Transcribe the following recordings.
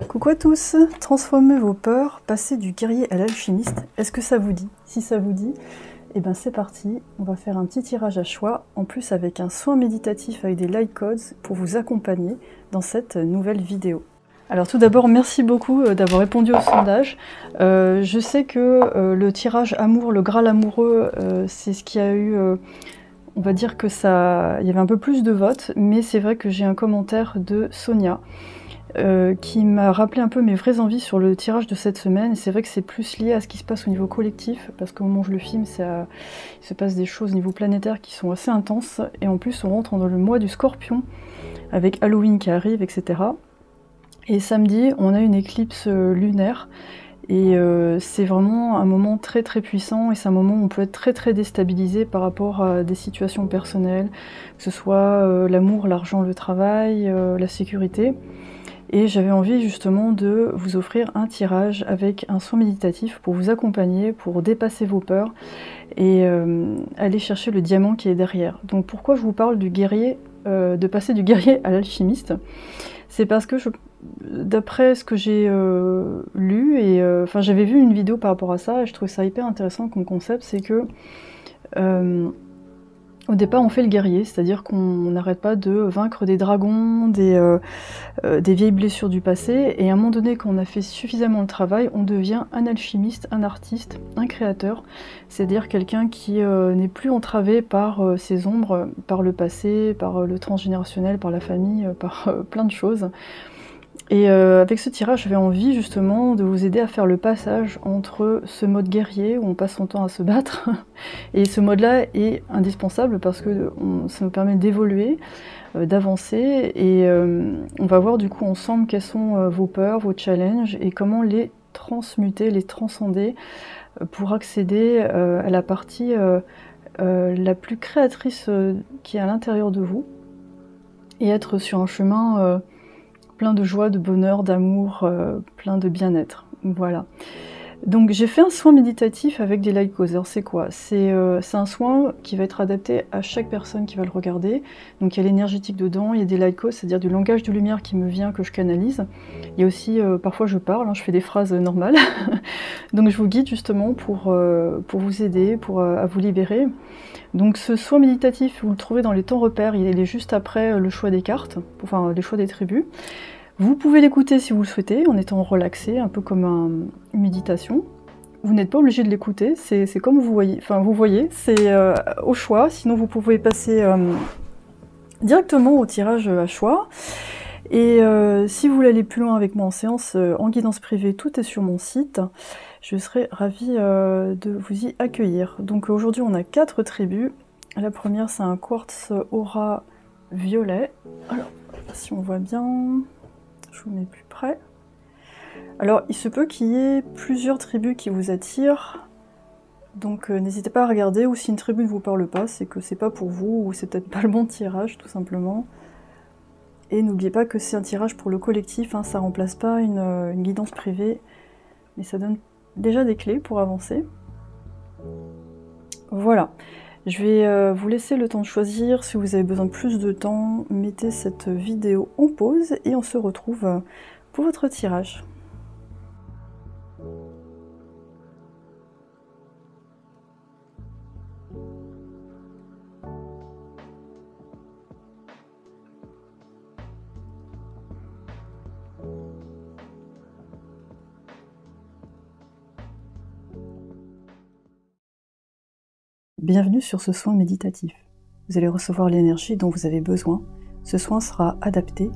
Coucou à tous, transformez vos peurs, passez du guerrier à l'alchimiste, est-ce que ça vous dit? Si ça vous dit, eh ben c'est parti, on va faire un petit tirage à choix, en plus avec un soin méditatif avec des light codes pour vous accompagner dans cette nouvelle vidéo. Alors tout d'abord, merci beaucoup d'avoir répondu au sondage. Je sais que le tirage amour, le Graal amoureux, c'est ce qui a eu... on va dire que ça, il y avait un peu plus de votes, mais c'est vrai que j'ai un commentaire de Sonia qui m'a rappelé un peu mes vraies envies sur le tirage de cette semaine. Et c'est vrai que c'est plus lié à ce qui se passe au niveau collectif, parce qu'au moment où je le filme, il se passe des choses au niveau planétaire qui sont assez intenses. Et en plus, on rentre dans le mois du Scorpion, avec Halloween qui arrive, etc. Et samedi, on a une éclipse lunaire. Et c'est vraiment un moment très très puissant, et c'est un moment où on peut être très très déstabilisé par rapport à des situations personnelles, que ce soit l'amour, l'argent, le travail, la sécurité. Et j'avais envie justement de vous offrir un tirage avec un soin méditatif pour vous accompagner, pour dépasser vos peurs et aller chercher le diamant qui est derrière. Donc pourquoi je vous parle du guerrier, de passer du guerrier à l'alchimiste? C'est parce que d'après ce que j'ai lu, et enfin j'avais vu une vidéo par rapport à ça, et je trouvais ça hyper intéressant comme concept, c'est que au départ on fait le guerrier, c'est-à-dire qu'on n'arrête pas de vaincre des dragons, des vieilles blessures du passé, et à un moment donné, quand on a fait suffisamment le travail, on devient un alchimiste, un artiste, un créateur, c'est-à-dire quelqu'un qui n'est plus entravé par ses ombres, par le passé, par le transgénérationnel, par la famille, par plein de choses. Et avec ce tirage, j'avais envie justement de vous aider à faire le passage entre ce mode guerrier, où on passe son temps à se battre, et ce mode-là est indispensable parce que ça nous permet d'évoluer, d'avancer, et on va voir du coup ensemble quelles sont vos peurs, vos challenges, et comment les transmuter, les transcender, pour accéder à la partie la plus créatrice qui est à l'intérieur de vous, et être sur un chemin plein de joie, de bonheur, d'amour, plein de bien-être. Voilà. Donc j'ai fait un soin méditatif avec des light codes. Alors c'est quoi? C'est un soin qui va être adapté à chaque personne qui va le regarder. Donc il y a l'énergétique dedans, il y a des light codes, c'est-à-dire du langage de lumière qui me vient, que je canalise. Il y a aussi, parfois je parle, hein, je fais des phrases normales. Donc je vous guide justement pour vous aider, à vous libérer. Donc ce soin méditatif, vous le trouvez dans les temps repères, il est juste après le choix des cartes, enfin les choix des tribus. Vous pouvez l'écouter si vous le souhaitez, en étant relaxé, un peu comme une méditation. Vous n'êtes pas obligé de l'écouter, c'est comme vous voyez, enfin vous voyez, c'est au choix. Sinon vous pouvez passer directement au tirage à choix. Et si vous voulez aller plus loin avec moi en séance, en guidance privée, tout est sur mon site. Je serai ravie de vous y accueillir. Donc aujourd'hui on a 4 tribus. La première c'est un quartz aura violet. Alors si on voit bien, je vous mets plus près. Alors il se peut qu'il y ait plusieurs tribus qui vous attirent. Donc n'hésitez pas à regarder, ou si une tribu ne vous parle pas, c'est que c'est pas pour vous, ou c'est peut-être pas le bon tirage tout simplement. Et n'oubliez pas que c'est un tirage pour le collectif, hein, ça remplace pas une guidance privée, mais ça donne déjà des clés pour avancer. Voilà, je vais vous laisser le temps de choisir. Si vous avez besoin de plus de temps, mettez cette vidéo en pause et on se retrouve pour votre tirage. Bienvenue sur ce soin méditatif. Vous allez recevoir l'énergie dont vous avez besoin. Ce soin sera adapté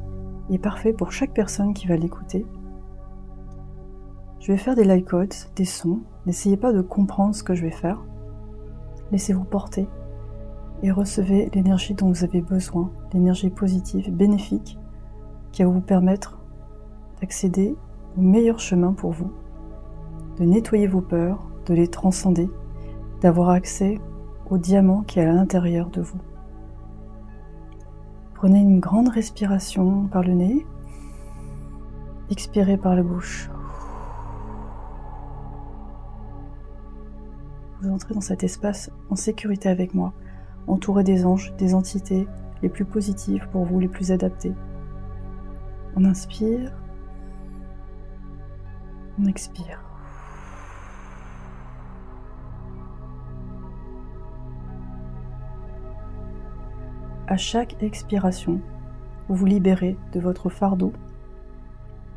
et parfait pour chaque personne qui va l'écouter. Je vais faire des light codes, des sons. N'essayez pas de comprendre ce que je vais faire. Laissez-vous porter et recevez l'énergie dont vous avez besoin, l'énergie positive, bénéfique, qui va vous permettre d'accéder au meilleur chemin pour vous, de nettoyer vos peurs, de les transcender, d'avoir accès au diamant qui est à l'intérieur de vous. Prenez une grande respiration par le nez, expirez par la bouche. Vous entrez dans cet espace en sécurité avec moi, entouré des anges, des entités les plus positives pour vous, les plus adaptées. On inspire On expire. À chaque expiration, vous vous libérez de votre fardeau,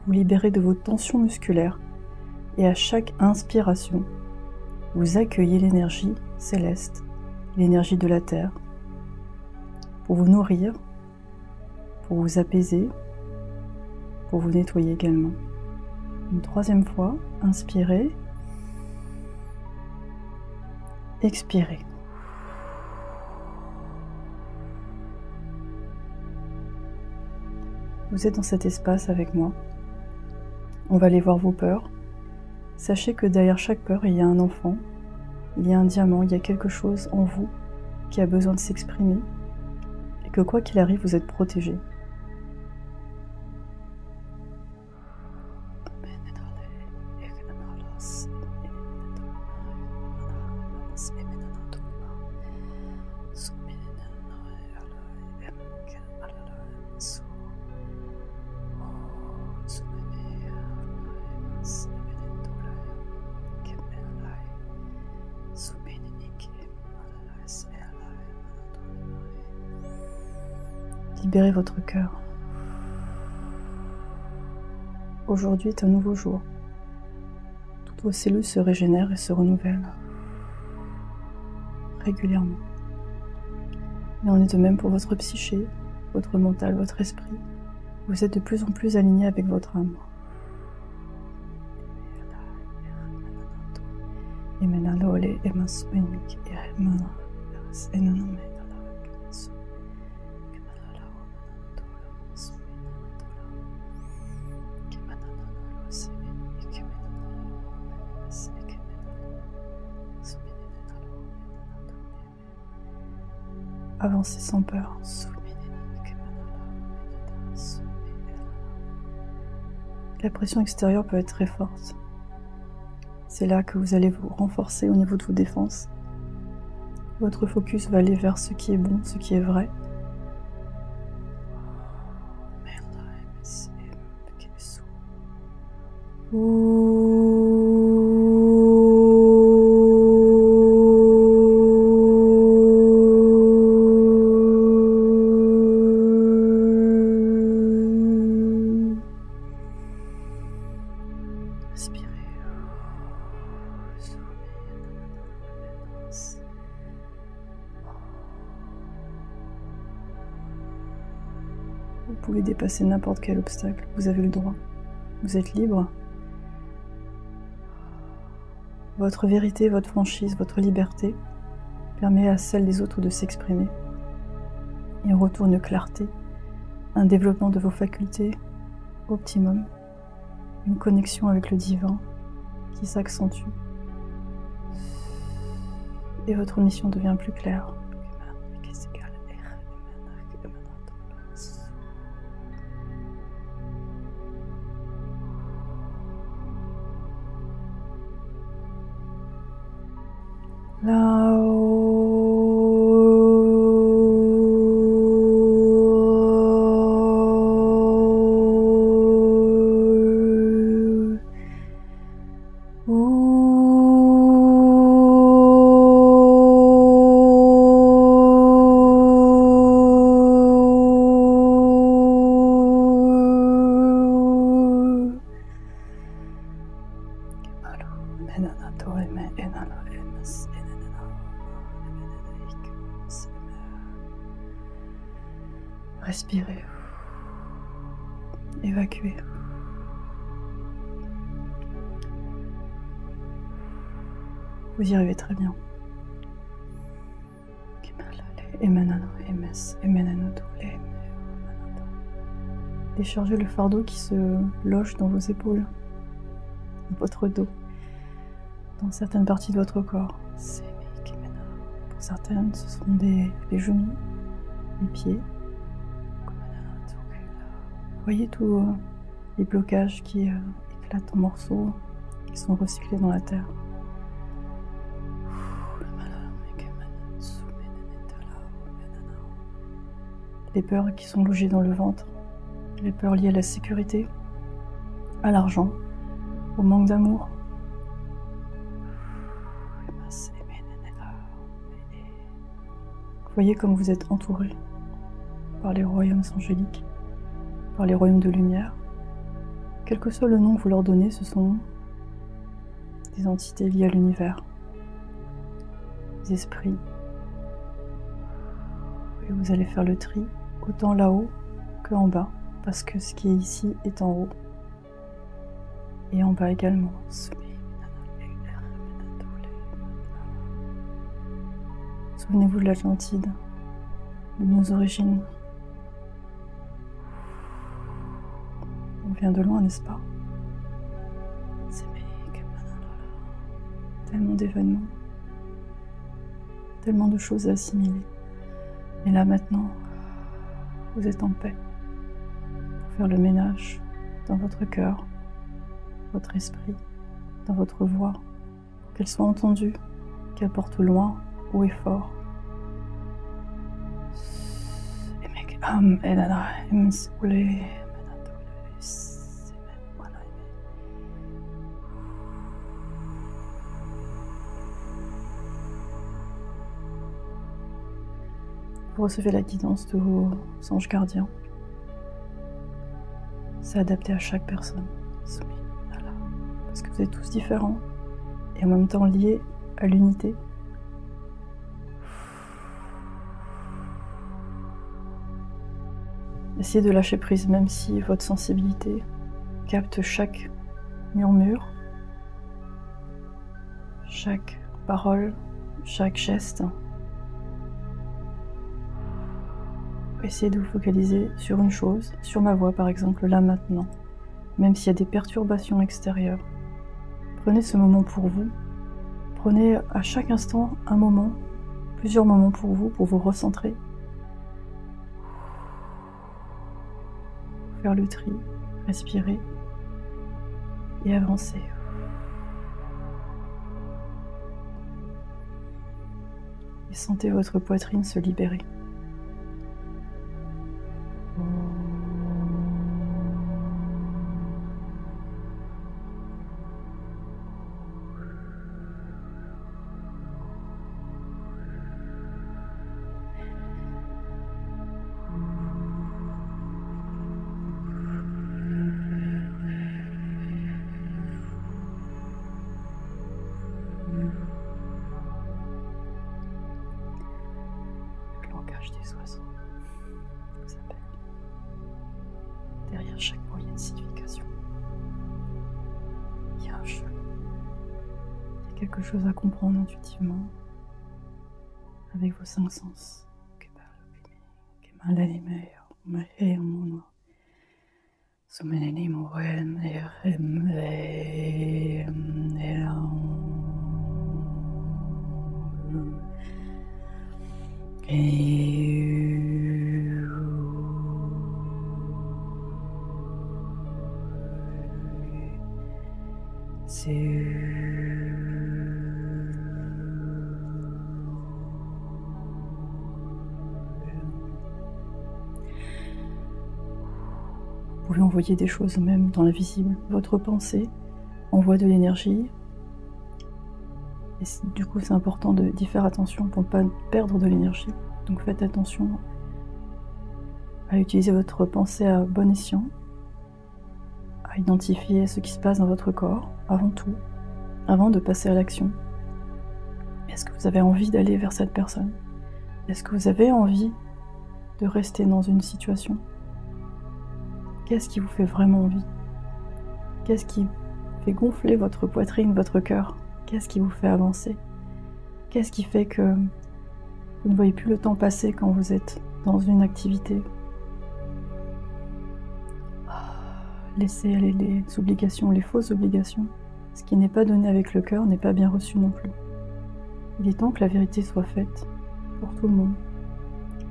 vous libérez de vos tensions musculaires et à chaque inspiration, vous accueillez l'énergie céleste, l'énergie de la Terre, pour vous nourrir, pour vous apaiser, pour vous nettoyer également. Une troisième fois, inspirez, expirez. Vous êtes dans cet espace avec moi. On va aller voir vos peurs. Sachez que derrière chaque peur, il y a un enfant, il y a un diamant, il y a quelque chose en vous qui a besoin de s'exprimer et que quoi qu'il arrive, vous êtes protégé. Libérez votre cœur. Aujourd'hui est un nouveau jour. Toutes vos cellules se régénèrent et se renouvellent régulièrement. Il en est de même pour votre psyché, votre mental, votre esprit. Vous êtes de plus en plus aligné avec votre âme. Avancez sans peur. La pression extérieure peut être très forte. C'est là que vous allez vous renforcer au niveau de vos défenses. Votre focus va aller vers ce qui est bon, ce qui est vrai. Respirez. Vous pouvez dépasser n'importe quel obstacle, vous avez le droit. Vous êtes libre. Votre vérité, votre franchise, votre liberté permet à celle des autres de s'exprimer. Et en retour, une clarté, un développement de vos facultés optimum, une connexion avec le divin qui s'accentue. Et votre mission devient plus claire. Respirez. Évacuez. Vous y arrivez très bien. Déchargez le fardeau qui se loge dans vos épaules, dans votre dos, dans certaines parties de votre corps. Pour certaines, ce sont les genoux, les pieds. Voyez tous les blocages qui éclatent en morceaux, qui sont recyclés dans la terre. Les peurs qui sont logées dans le ventre, les peurs liées à la sécurité, à l'argent, au manque d'amour. Voyez comme vous êtes entouré par les royaumes angéliques, par les royaumes de lumière. Quel que soit le nom que vous leur donnez, ce sont des entités liées à l'univers, des esprits. Et vous allez faire le tri, autant là-haut qu'en bas, parce que ce qui est ici est en haut. Et en bas également. Souvenez-vous de l'Atlantide, de nos origines. On vient de loin, n'est-ce pas? Tellement d'événements, tellement de choses à assimiler. Et là maintenant, vous êtes en paix pour faire le ménage dans votre cœur, votre esprit, dans votre voix, pour qu'elle soit entendue, qu'elle porte loin, haut et fort. Vous recevez la guidance de vos anges gardiens. C'est adapté à chaque personne. Parce que vous êtes tous différents et en même temps liés à l'unité. Essayez de lâcher prise même si votre sensibilité capte chaque murmure, chaque parole, chaque geste. Essayez de vous focaliser sur une chose, sur ma voix par exemple, là maintenant, même s'il y a des perturbations extérieures. Prenez ce moment pour vous, prenez à chaque instant un moment, plusieurs moments pour vous recentrer. Faire le tri, respirer et avancer. Et sentez votre poitrine se libérer. Des oiseaux, ça s'appelle. Derrière chaque mot, il y a une signification. Il y a un jeu. Il y a quelque chose à comprendre intuitivement avec vos 5 sens. Vous pouvez envoyer des choses même dans l'invisible. Votre pensée envoie de l'énergie. Et du coup, c'est important d'y faire attention pour ne pas perdre de l'énergie. Donc faites attention à utiliser votre pensée à bon escient, à identifier ce qui se passe dans votre corps, avant tout, avant de passer à l'action. Est-ce que vous avez envie d'aller vers cette personne? Est-ce que vous avez envie de rester dans une situation? Qu'est-ce qui vous fait vraiment envie? Qu'est-ce qui fait gonfler votre poitrine, votre cœur? Qu'est-ce qui vous fait avancer? Qu'est-ce qui fait que vous ne voyez plus le temps passer quand vous êtes dans une activité? Laissez aller les obligations, les fausses obligations. Ce qui n'est pas donné avec le cœur n'est pas bien reçu non plus. Il est temps que la vérité soit faite pour tout le monde,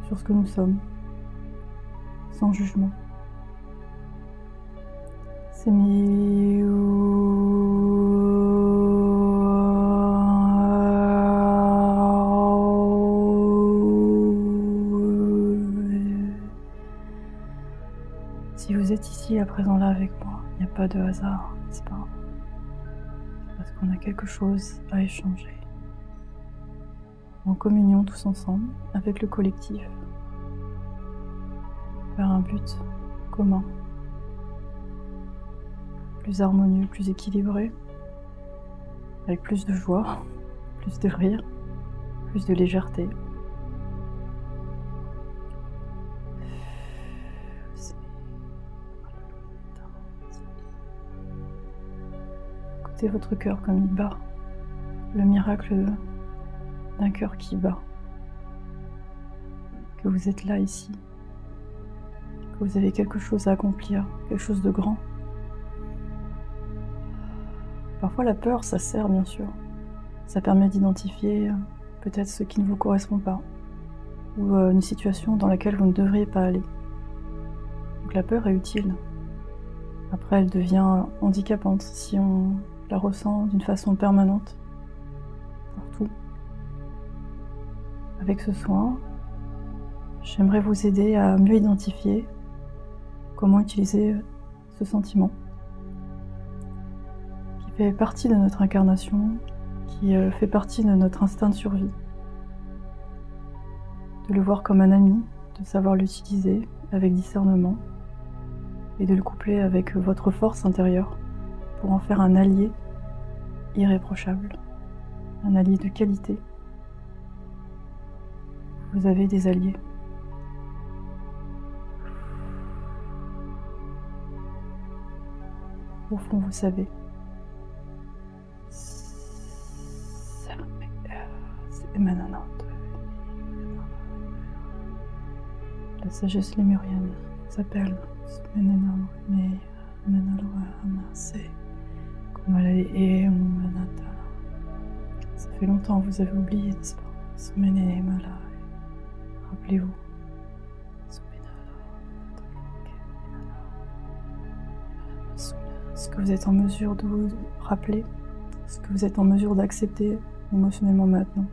sur ce que nous sommes, sans jugement. C'est Si vous êtes ici à présent là avec moi, il n'y a pas de hasard, n'est-ce pas? Parce qu'on a quelque chose à échanger. En communion tous ensemble, avec le collectif, vers un but commun, plus harmonieux, plus équilibré, avec plus de joie, plus de rire, plus de légèreté. Écoutez votre cœur comme il bat, le miracle d'un cœur qui bat, que vous êtes là ici, que vous avez quelque chose à accomplir, quelque chose de grand. Parfois la peur, ça sert bien sûr, ça permet d'identifier peut-être ce qui ne vous correspond pas, ou une situation dans laquelle vous ne devriez pas aller. Donc la peur est utile. Après elle devient handicapante si on la ressent d'une façon permanente, pour tout. Avec ce soin, j'aimerais vous aider à mieux identifier comment utiliser ce sentiment qui fait partie de notre incarnation, qui fait partie de notre instinct de survie. De le voir comme un ami, de savoir l'utiliser avec discernement et de le coupler avec votre force intérieure pour en faire un allié irréprochable, un allié de qualité. Vous avez des alliés. Au fond, vous savez. La sagesse lémurienne s'appelle ça fait longtemps que vous avez oublié, n'est-ce pas? Rappelez-vous. Est-ce que vous êtes en mesure de vous rappeler? Est-ce que vous êtes en mesure d'accepter émotionnellement maintenant?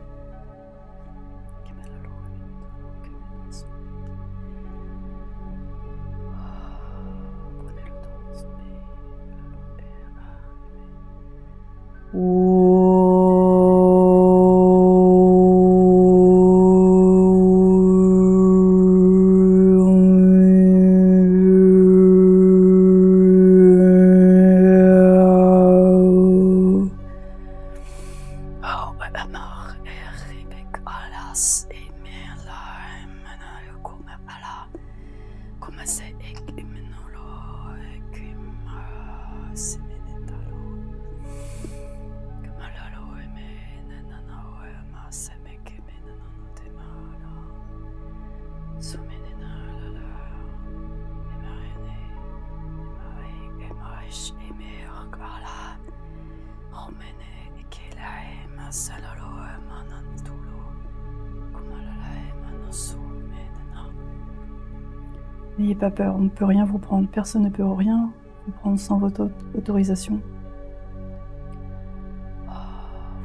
N'ayez pas peur, on ne peut rien vous prendre, personne ne peut rien vous prendre sans votre autorisation.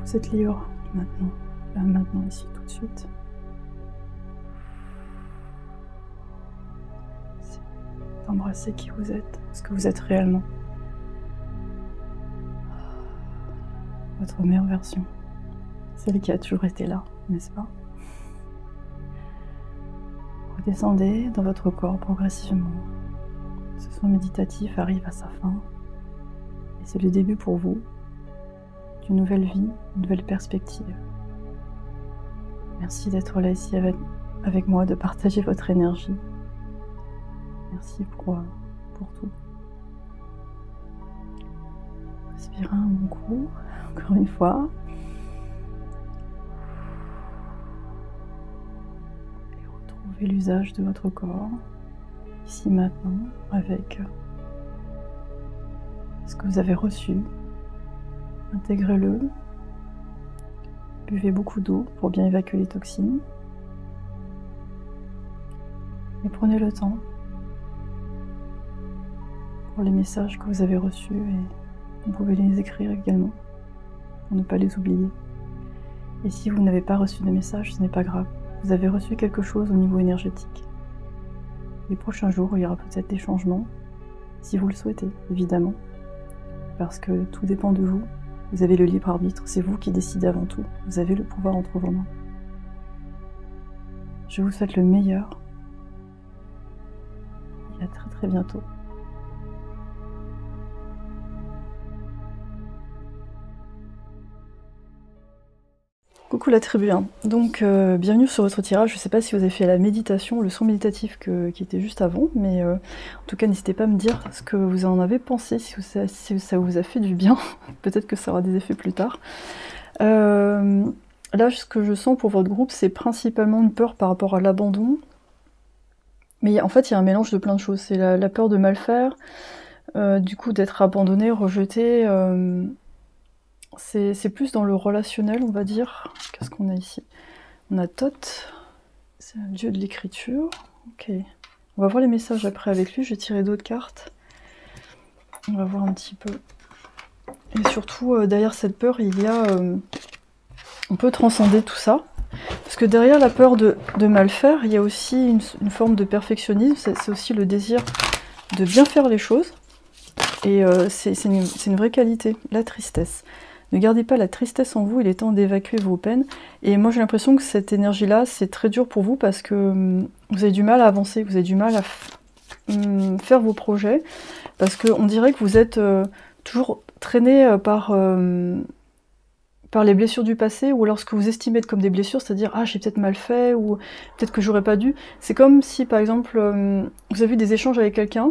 Vous êtes libre maintenant, là maintenant, ici, tout de suite. Embrassez qui vous êtes, ce que vous êtes réellement. Votre meilleure version, celle qui a toujours été là, n'est-ce pas? Redescendez dans votre corps progressivement. Ce soin méditatif arrive à sa fin et c'est le début pour vous d'une nouvelle vie, une nouvelle perspective. Merci d'être là ici avec moi, de partager votre énergie. Merci pour tout. Respirez un bon coup, encore une fois. Et retrouvez l'usage de votre corps, ici maintenant, avec ce que vous avez reçu. Intégrez-le. Buvez beaucoup d'eau pour bien évacuer les toxines. Et prenez le temps pour les messages que vous avez reçus et vous pouvez les écrire également pour ne pas les oublier. Et si vous n'avez pas reçu de message, ce n'est pas grave. Vous avez reçu quelque chose au niveau énergétique. Les prochains jours, il y aura peut-être des changements, si vous le souhaitez, évidemment, parce que tout dépend de vous Vous avez le libre arbitre, c'est vous qui décidez avant tout. Vous avez le pouvoir entre vos mains. Je vous souhaite le meilleur. Et à très très bientôt. Coucou la tribu 1. Donc bienvenue sur votre tirage. Je ne sais pas si vous avez fait la méditation, le son méditatif qui était juste avant, mais en tout cas n'hésitez pas à me dire ce que vous en avez pensé, si ça vous a fait du bien. Peut-être que ça aura des effets plus tard. Là, ce que je sens pour votre groupe, c'est principalement une peur par rapport à l'abandon. Mais en fait, il y a un mélange de plein de choses. C'est la peur de mal faire, du coup d'être abandonné, rejeté. C'est plus dans le relationnel, on va dire. Qu'est-ce qu'on a ici? On a Thoth, c'est un dieu de l'écriture. Ok. On va voir les messages après avec lui. Je vais tirer d'autres cartes. On va voir un petit peu. Et surtout, derrière cette peur, il y a... on peut transcender tout ça. Parce que derrière la peur de mal faire, il y a aussi une forme de perfectionnisme. C'est aussi le désir de bien faire les choses. Et c'est une vraie qualité, la tristesse. Ne gardez pas la tristesse en vous, il est temps d'évacuer vos peines. Et moi j'ai l'impression que cette énergie-là, c'est très dur pour vous parce que vous avez du mal à avancer, vous avez du mal à faire vos projets. Parce qu'on dirait que vous êtes toujours traîné par les blessures du passé, ou alors ce que vous estimez être comme des blessures, c'est-à-dire « Ah, j'ai peut-être mal fait » ou « Peut-être que j'aurais pas dû ». C'est comme si, par exemple, vous avez eu des échanges avec quelqu'un,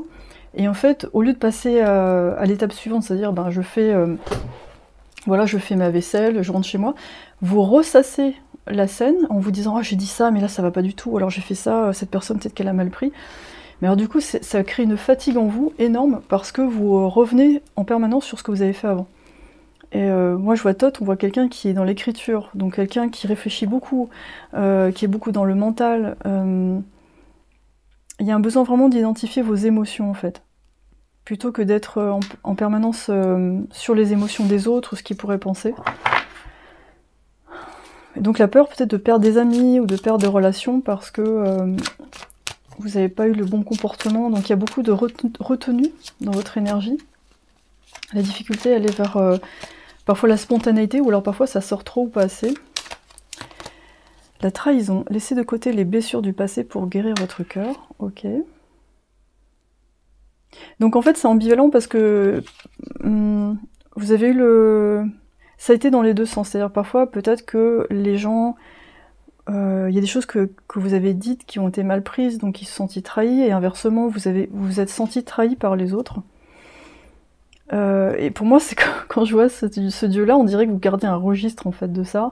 et en fait, au lieu de passer à l'étape suivante, c'est-à-dire ben, je fais ma vaisselle, je rentre chez moi, vous ressassez la scène en vous disant « Ah, j'ai dit ça, mais là ça va pas du tout, alors j'ai fait ça, cette personne peut-être qu'elle a mal pris ». Mais alors du coup, ça crée une fatigue en vous énorme, parce que vous revenez en permanence sur ce que vous avez fait avant. Et moi je vois Thoth, on voit quelqu'un qui est dans l'écriture, donc quelqu'un qui réfléchit beaucoup, qui est beaucoup dans le mental. Il y a un besoin vraiment d'identifier vos émotions en fait, plutôt que d'être en permanence sur les émotions des autres, ce qu'ils pourraient penser. Et donc la peur peut-être de perdre des amis ou de perdre des relations parce que vous n'avez pas eu le bon comportement, donc il y a beaucoup de retenue dans votre énergie. La difficulté elle est vers parfois la spontanéité, ou alors parfois ça sort trop ou pas assez. La trahison, laissez de côté les blessures du passé pour guérir votre cœur. Ok. Donc en fait c'est ambivalent parce que vous avez eu le... Ça a été dans les deux sens, c'est-à-dire parfois peut-être que les gens... Il y a des choses que vous avez dites qui ont été mal prises, donc ils se sont sentis trahis, et inversement vous vous êtes sentis trahis par les autres. Et pour moi, c'est quand je vois ce dieu-là, on dirait que vous gardez un registre en fait de ça.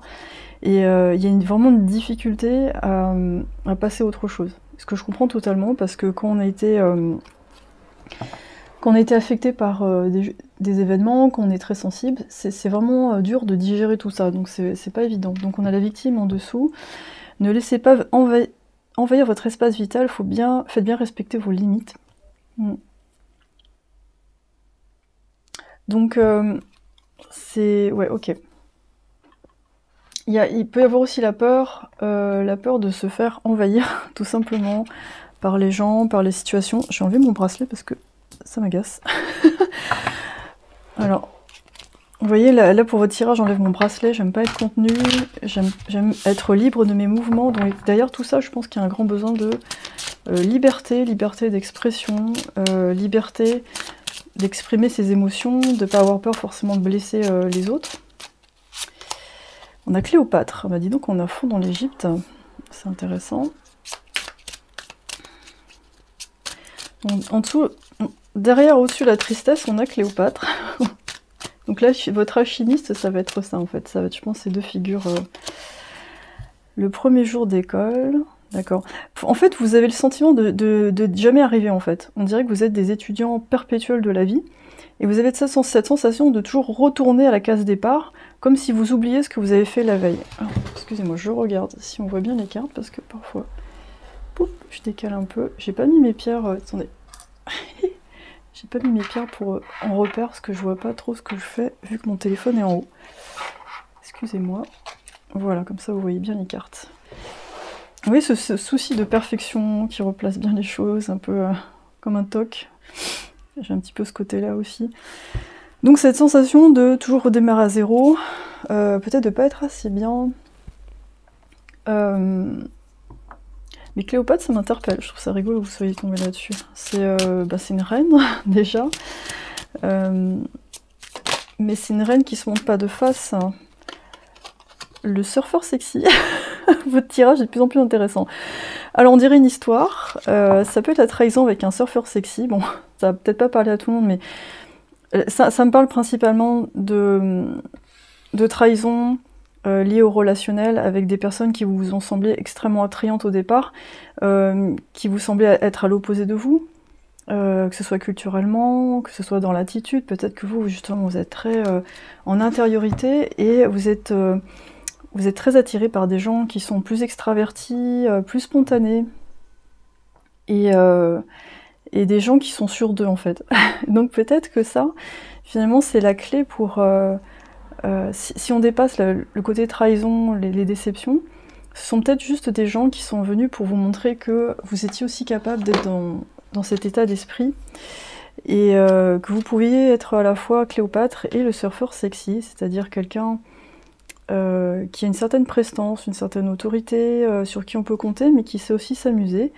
Et il y a vraiment une difficulté à passer à autre chose. Ce que je comprends totalement, parce que quand on a été affecté par des événements, qu'on est très sensible, c'est vraiment dur de digérer tout ça. Donc c'est pas évident. Donc on a la victime en dessous. Ne laissez pas envahir votre espace vital. Faites bien respecter vos limites. Donc, ouais, ok. Il peut y avoir aussi la peur de se faire envahir, tout simplement, par les gens, par les situations. J'ai enlevé mon bracelet parce que ça m'agace. Alors, vous voyez, là pour votre tirage, j'enlève mon bracelet, j'aime pas être contenue, j'aime être libre de mes mouvements. Donc d'ailleurs, tout ça, je pense qu'il y a un grand besoin de liberté d'expression, liberté d'exprimer ses émotions, de ne pas avoir peur forcément de blesser les autres. On a Cléopâtre, bah dis donc on est à fond dans l'Égypte, c'est intéressant. En dessous, derrière, au-dessus de la tristesse, on a Cléopâtre. Donc là, votre alchimiste, ça va être ça en fait, ça va être, je pense, ces deux figures. Le premier jour d'école... D'accord. En fait, vous avez le sentiment de jamais arriver, en fait. On dirait que vous êtes des étudiants perpétuels de la vie, et vous avez cette sensation de toujours retourner à la case départ, comme si vous oubliez ce que vous avez fait la veille. Excusez-moi, je regarde si on voit bien les cartes, parce que parfois... Pouf, je décale un peu. J'ai pas mis mes pierres... attendez. J'ai pas mis mes pierres en repère, parce que je vois pas trop ce que je fais, vu que mon téléphone est en haut. Excusez-moi. Voilà, comme ça vous voyez bien les cartes. Oui, ce souci de perfection qui replace bien les choses, un peu comme un toc. J'ai un petit peu ce côté-là aussi. Donc cette sensation de toujours redémarrer à zéro, peut-être de pas être assez bien. Mais Cléopâtre, ça m'interpelle, je trouve ça rigolo que vous soyez tombé là-dessus. C'est une reine, déjà. Mais c'est une reine qui se montre pas de face. Le surfeur sexy. Votre tirage est de plus en plus intéressant. Alors on dirait une histoire, ça peut être la trahison avec un surfeur sexy, bon, ça va peut-être pas parler à tout le monde, mais ça me parle principalement de trahison liée au relationnel avec des personnes qui vous ont semblé extrêmement attrayantes au départ, qui vous semblaient être à l'opposé de vous, que ce soit culturellement, que ce soit dans l'attitude, peut-être que vous, justement, vous êtes très en intériorité et vous êtes très attiré par des gens qui sont plus extravertis, plus spontanés, et des gens qui sont sûrs d'eux, en fait. Donc peut-être que ça, finalement, c'est la clé pour... si on dépasse le côté trahison, les déceptions, ce sont peut-être juste des gens qui sont venus pour vous montrer que vous étiez aussi capable d'être dans cet état d'esprit, et que vous pouviez être à la fois Cléopâtre et le surfeur sexy, c'est-à-dire quelqu'un qui a une certaine prestance, une certaine autorité, sur qui on peut compter, mais qui sait aussi s'amuser,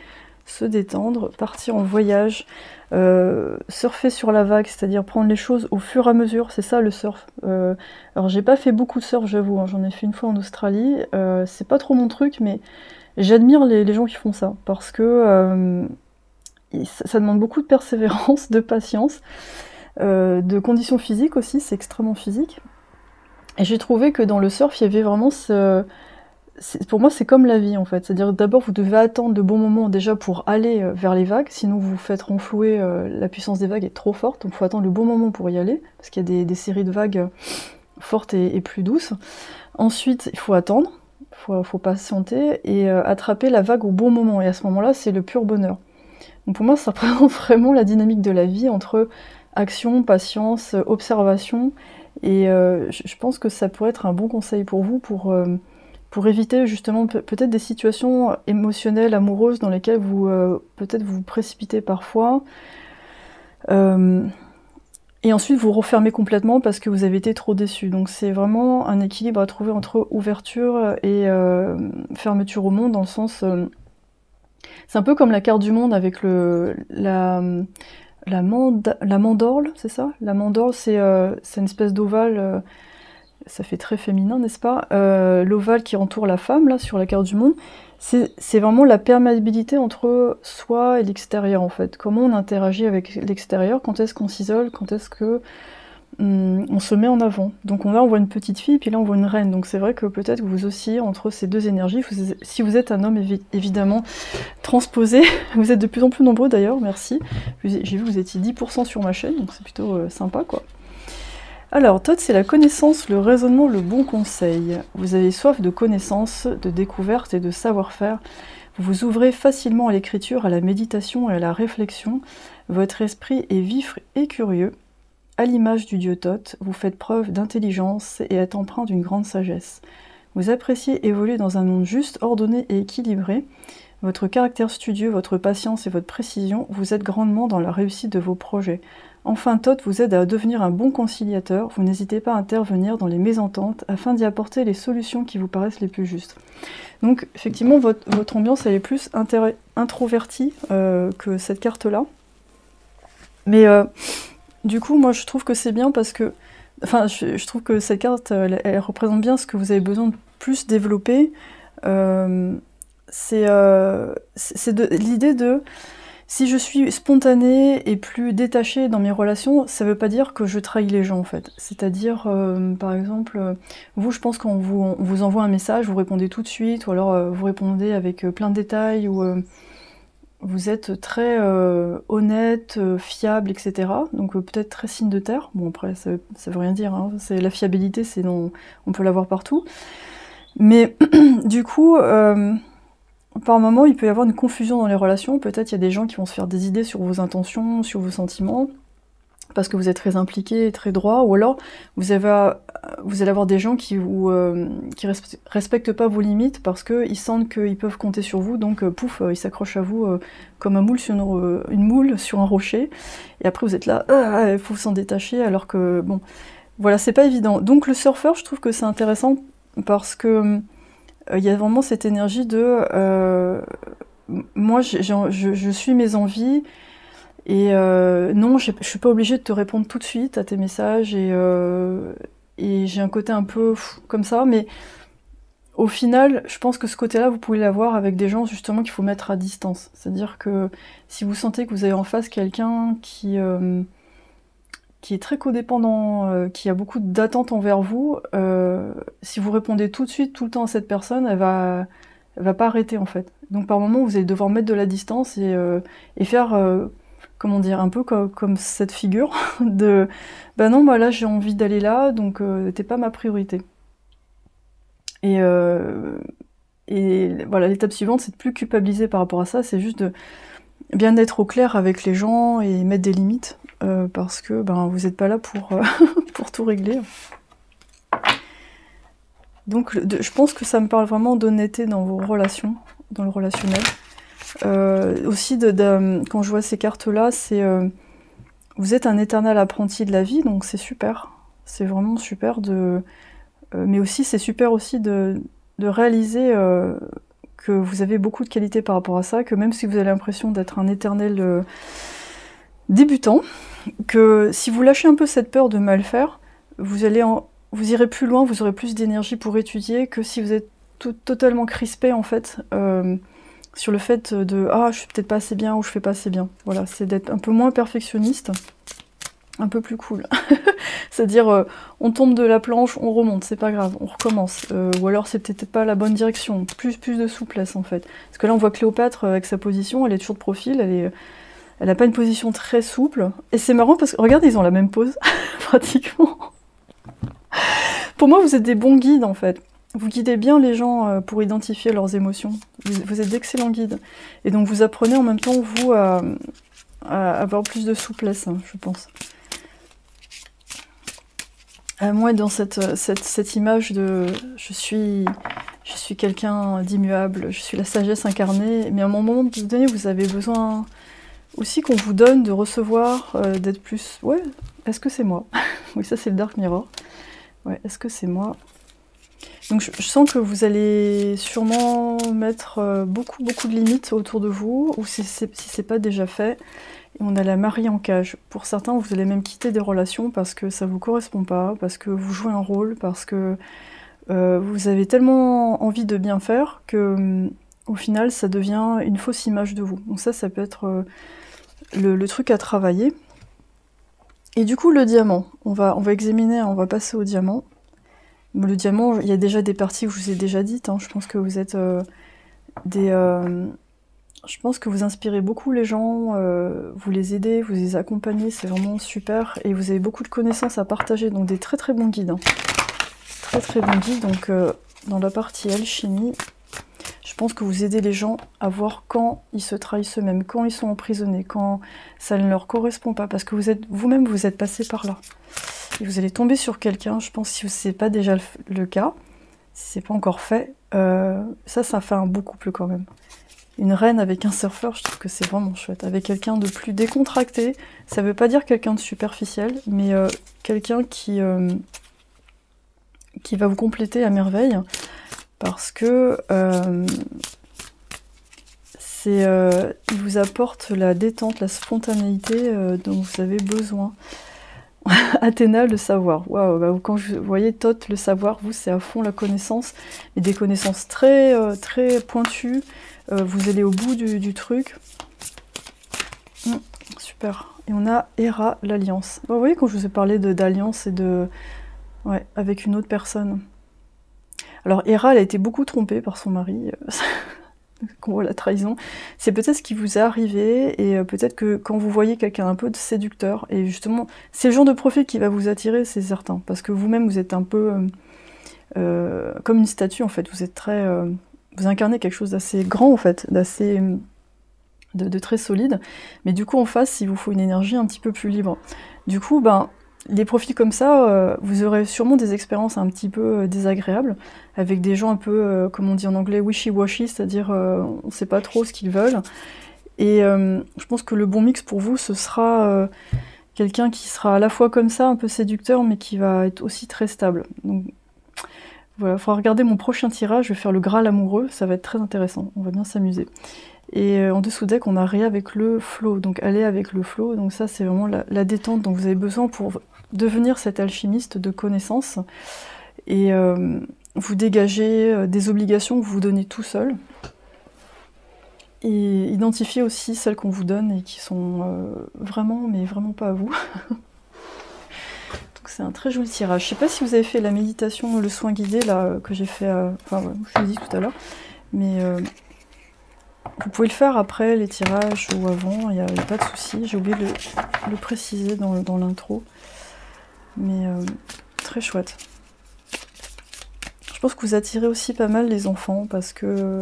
se détendre, partir en voyage, surfer sur la vague, c'est-à-dire prendre les choses au fur et à mesure, c'est ça le surf. Alors j'ai pas fait beaucoup de surf, j'avoue, hein, j'en ai fait une fois en Australie, c'est pas trop mon truc, mais j'admire les gens qui font ça, parce que ça demande beaucoup de persévérance, de patience, de conditions physiques aussi, c'est extrêmement physique. Et j'ai trouvé que dans le surf, il y avait vraiment pour moi, c'est comme la vie, en fait. C'est-à-dire, d'abord, vous devez attendre de bons moments, déjà, pour aller vers les vagues, sinon vous vous faites renflouer, la puissance des vagues est trop forte, donc il faut attendre le bon moment pour y aller, parce qu'il y a des séries de vagues fortes et plus douces. Ensuite, il faut attendre, faut patienter, et attraper la vague au bon moment, et à ce moment-là, c'est le pur bonheur. Donc pour moi, ça représente vraiment la dynamique de la vie, entre action, patience, observation, et je pense que ça pourrait être un bon conseil pour vous, pour éviter justement peut-être des situations émotionnelles, amoureuses, dans lesquelles vous peut-être vous précipitez parfois, et ensuite vous refermez complètement parce que vous avez été trop déçu. Donc c'est vraiment un équilibre à trouver entre ouverture et fermeture au monde, dans le sens... c'est un peu comme la carte du monde avec la mandorle, c'est ça? La mandorle, c'est une espèce d'ovale, ça fait très féminin, n'est-ce pas? L'ovale qui entoure la femme, là, sur la carte du monde, c'est vraiment la perméabilité entre soi et l'extérieur, en fait. Comment on interagit avec l'extérieur, quand est-ce qu'on s'isole, quand est-ce que on se met en avant. Donc là, on voit une petite fille, puis là, on voit une reine. Donc c'est vrai que peut-être que vous oscillez entre ces deux énergies. Si vous êtes un homme, évidemment, transposé, vous êtes de plus en plus nombreux d'ailleurs, merci. J'ai vu que vous étiez 10% sur ma chaîne, donc c'est plutôt sympa, quoi. Alors, Todd, c'est la connaissance, le raisonnement, le bon conseil. Vous avez soif de connaissances, de découvertes et de savoir-faire. Vous vous ouvrez facilement à l'écriture, à la méditation et à la réflexion. Votre esprit est vif et curieux. À l'image du dieu Thoth, vous faites preuve d'intelligence et êtes empreint d'une grande sagesse. Vous appréciez évoluer dans un monde juste, ordonné et équilibré. Votre caractère studieux, votre patience et votre précision vous aident grandement dans la réussite de vos projets. Enfin, Thoth vous aide à devenir un bon conciliateur. Vous n'hésitez pas à intervenir dans les mésententes afin d'y apporter les solutions qui vous paraissent les plus justes. Donc, effectivement, votre ambiance, elle est plus introvertie que cette carte-là. Mais... du coup, moi, je trouve que c'est bien parce que... Enfin, je trouve que cette carte, elle représente bien ce que vous avez besoin de plus développer. C'est l'idée de... Si je suis spontanée et plus détachée dans mes relations, ça veut pas dire que je trahis les gens, en fait. C'est-à-dire, par exemple, vous, je pense qu'on vous envoie un message, vous répondez tout de suite, ou alors vous répondez avec plein de détails, ou... vous êtes très honnête, fiable, etc. Donc peut-être très signe de terre. Bon, après, ça veut rien dire, hein. La fiabilité, on peut l'avoir partout. Mais du coup, par moment, il peut y avoir une confusion dans les relations. Peut-être il y a des gens qui vont se faire des idées sur vos intentions, sur vos sentiments. parce que vous êtes très impliqué, très droit, ou alors vous allez avoir des gens qui respectent pas vos limites parce qu'ils sentent qu'ils peuvent compter sur vous, donc pouf, ils s'accrochent à vous comme un moule sur une moule sur un rocher, et après vous êtes là, il faut s'en détacher, alors que bon, voilà, c'est pas évident. Donc le surfeur, je trouve que c'est intéressant parce que il y a vraiment cette énergie de moi je suis mes envies. Et non, je suis pas obligée de te répondre tout de suite à tes messages, et j'ai un côté un peu comme ça, mais au final, je pense que ce côté-là, vous pouvez l'avoir avec des gens justement qu'il faut mettre à distance. C'est-à-dire que si vous sentez que vous avez en face quelqu'un qui est très codépendant, qui a beaucoup d'attentes envers vous, si vous répondez tout de suite, tout le temps à cette personne, elle va pas arrêter en fait. Donc par moment, vous allez devoir mettre de la distance et faire comment dire, un peu comme cette figure de bah non, moi là j'ai envie d'aller là, donc t'es pas ma priorité. Et voilà, l'étape suivante, c'est de plus culpabiliser par rapport à ça, c'est juste de bien être au clair avec les gens et mettre des limites, parce que ben vous n'êtes pas là pour, pour tout régler. Donc je pense que ça me parle vraiment d'honnêteté dans vos relations, dans le relationnel. Aussi, quand je vois ces cartes-là, c'est vous êtes un éternel apprenti de la vie, donc c'est super. C'est vraiment super mais aussi, c'est super aussi de réaliser que vous avez beaucoup de qualités par rapport à ça, que même si vous avez l'impression d'être un éternel débutant, que si vous lâchez un peu cette peur de mal faire, vous irez plus loin, vous aurez plus d'énergie pour étudier que si vous êtes totalement crispé en fait. Sur le fait de « Ah, je suis peut-être pas assez bien » ou « Je fais pas assez bien ». Voilà, c'est d'être un peu moins perfectionniste, un peu plus cool. C'est-à-dire, on tombe de la planche, on remonte, c'est pas grave, on recommence. Ou alors c'est peut-être pas la bonne direction, plus de souplesse en fait. Parce que là, on voit Cléopâtre avec sa position, elle est toujours de profil, elle a pas une position très souple. Et c'est marrant parce que, regardez, ils ont la même pose, pratiquement. Pour moi, vous êtes des bons guides en fait. Vous guidez bien les gens pour identifier leurs émotions. Vous êtes d'excellents guides. Et donc vous apprenez en même temps, vous, à avoir plus de souplesse, hein, je pense. Moi, dans cette image de je suis quelqu'un d'immuable, je suis la sagesse incarnée, mais à un moment donné, vous avez besoin aussi qu'on vous donne de recevoir, d'être plus... Ouais, est-ce que c'est moi? Oui, ça c'est le Dark Mirror. Ouais, est-ce que c'est moi? Donc je sens que vous allez sûrement mettre beaucoup de limites autour de vous, ou si c'est pas déjà fait. Et on a la Marie en cage. Pour certains, vous allez même quitter des relations parce que ça vous correspond pas, parce que vous jouez un rôle, parce que vous avez tellement envie de bien faire que au final, ça devient une fausse image de vous. Donc ça peut être le truc à travailler. Et du coup, le diamant. On va examiner, on va passer au diamant. Le diamant, il y a déjà des parties que je vous ai déjà dites, hein. Je pense que vous êtes je pense que vous inspirez beaucoup les gens, vous les aidez, vous les accompagnez, c'est vraiment super. Et vous avez beaucoup de connaissances à partager, donc des très bons guides. Hein. Très bons guides, donc dans la partie alchimie, je pense que vous aidez les gens à voir quand ils se trahissent eux-mêmes, quand ils sont emprisonnés, quand ça ne leur correspond pas, parce que vous-même vous êtes passé par là. Et vous allez tomber sur quelqu'un, je pense, si ce n'est pas déjà le cas, si c'est pas encore fait, ça fait un beau couple quand même. Une reine avec un surfeur, je trouve que c'est vraiment chouette. Avec quelqu'un de plus décontracté, ça veut pas dire quelqu'un de superficiel, mais quelqu'un qui va vous compléter à merveille, parce que il vous apporte la détente, la spontanéité dont vous avez besoin. Athéna, le savoir. Waouh, bah, quand vous voyez Thoth, le savoir, vous, c'est à fond la connaissance, et des connaissances très pointues. Vous allez au bout du truc. Super. Et on a Héra, l'alliance. Vous voyez, quand je vous ai parlé d'alliance et de... Ouais, avec une autre personne. Alors, Héra, elle a été beaucoup trompée par son mari. Qu'on voit la trahison, c'est peut-être ce qui vous est arrivé, et peut-être que quand vous voyez quelqu'un un peu de séducteur, et justement, c'est le genre de profil qui va vous attirer, c'est certain, parce que vous-même, vous êtes un peu comme une statue, en fait, vous êtes très... vous incarnez quelque chose d'assez grand, en fait, d'assez de très solide. Mais du coup, en face, il vous faut une énergie un petit peu plus libre. Du coup, ben, les profils comme ça, vous aurez sûrement des expériences un petit peu désagréables, avec des gens un peu, comme on dit en anglais, wishy-washy, c'est-à-dire on ne sait pas trop ce qu'ils veulent. Et je pense que le bon mix pour vous, ce sera quelqu'un qui sera à la fois comme ça, un peu séducteur, mais qui va être aussi très stable. Donc voilà, il faudra regarder mon prochain tirage, je vais faire le Graal amoureux, ça va être très intéressant, on va bien s'amuser. Et en dessous deck, on a Ré avec le flow, donc aller avec le flow, donc ça c'est vraiment la détente dont vous avez besoin pour devenir cet alchimiste de connaissances et vous dégager des obligations que vous vous donnez tout seul et identifier aussi celles qu'on vous donne et qui sont vraiment, mais vraiment pas à vous. Donc c'est un très joli tirage. Je sais pas si vous avez fait la méditation, le soin guidé là que j'ai fait, enfin ouais, je l'ai dit tout à l'heure, mais vous pouvez le faire après les tirages ou avant, il n'y a pas de souci. J'ai oublié de le préciser dans l'intro. Mais très chouette. Je pense que vous attirez aussi pas mal les enfants parce que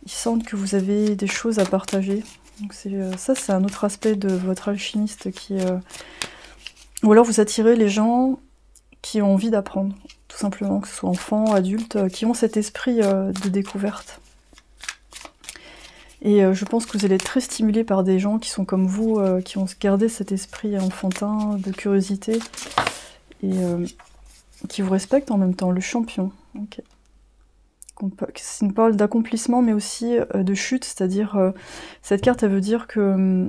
ils sentent que vous avez des choses à partager. Donc ça, c'est un autre aspect de votre alchimiste qui ou alors vous attirez les gens qui ont envie d'apprendre, tout simplement, que ce soit enfants, adultes, qui ont cet esprit de découverte. Et je pense que vous allez être très stimulé par des gens qui sont comme vous, qui ont gardé cet esprit enfantin, de curiosité, et qui vous respectent en même temps, le champion. Okay. C'est une parole d'accomplissement, mais aussi de chute, c'est-à-dire, cette carte, elle veut dire que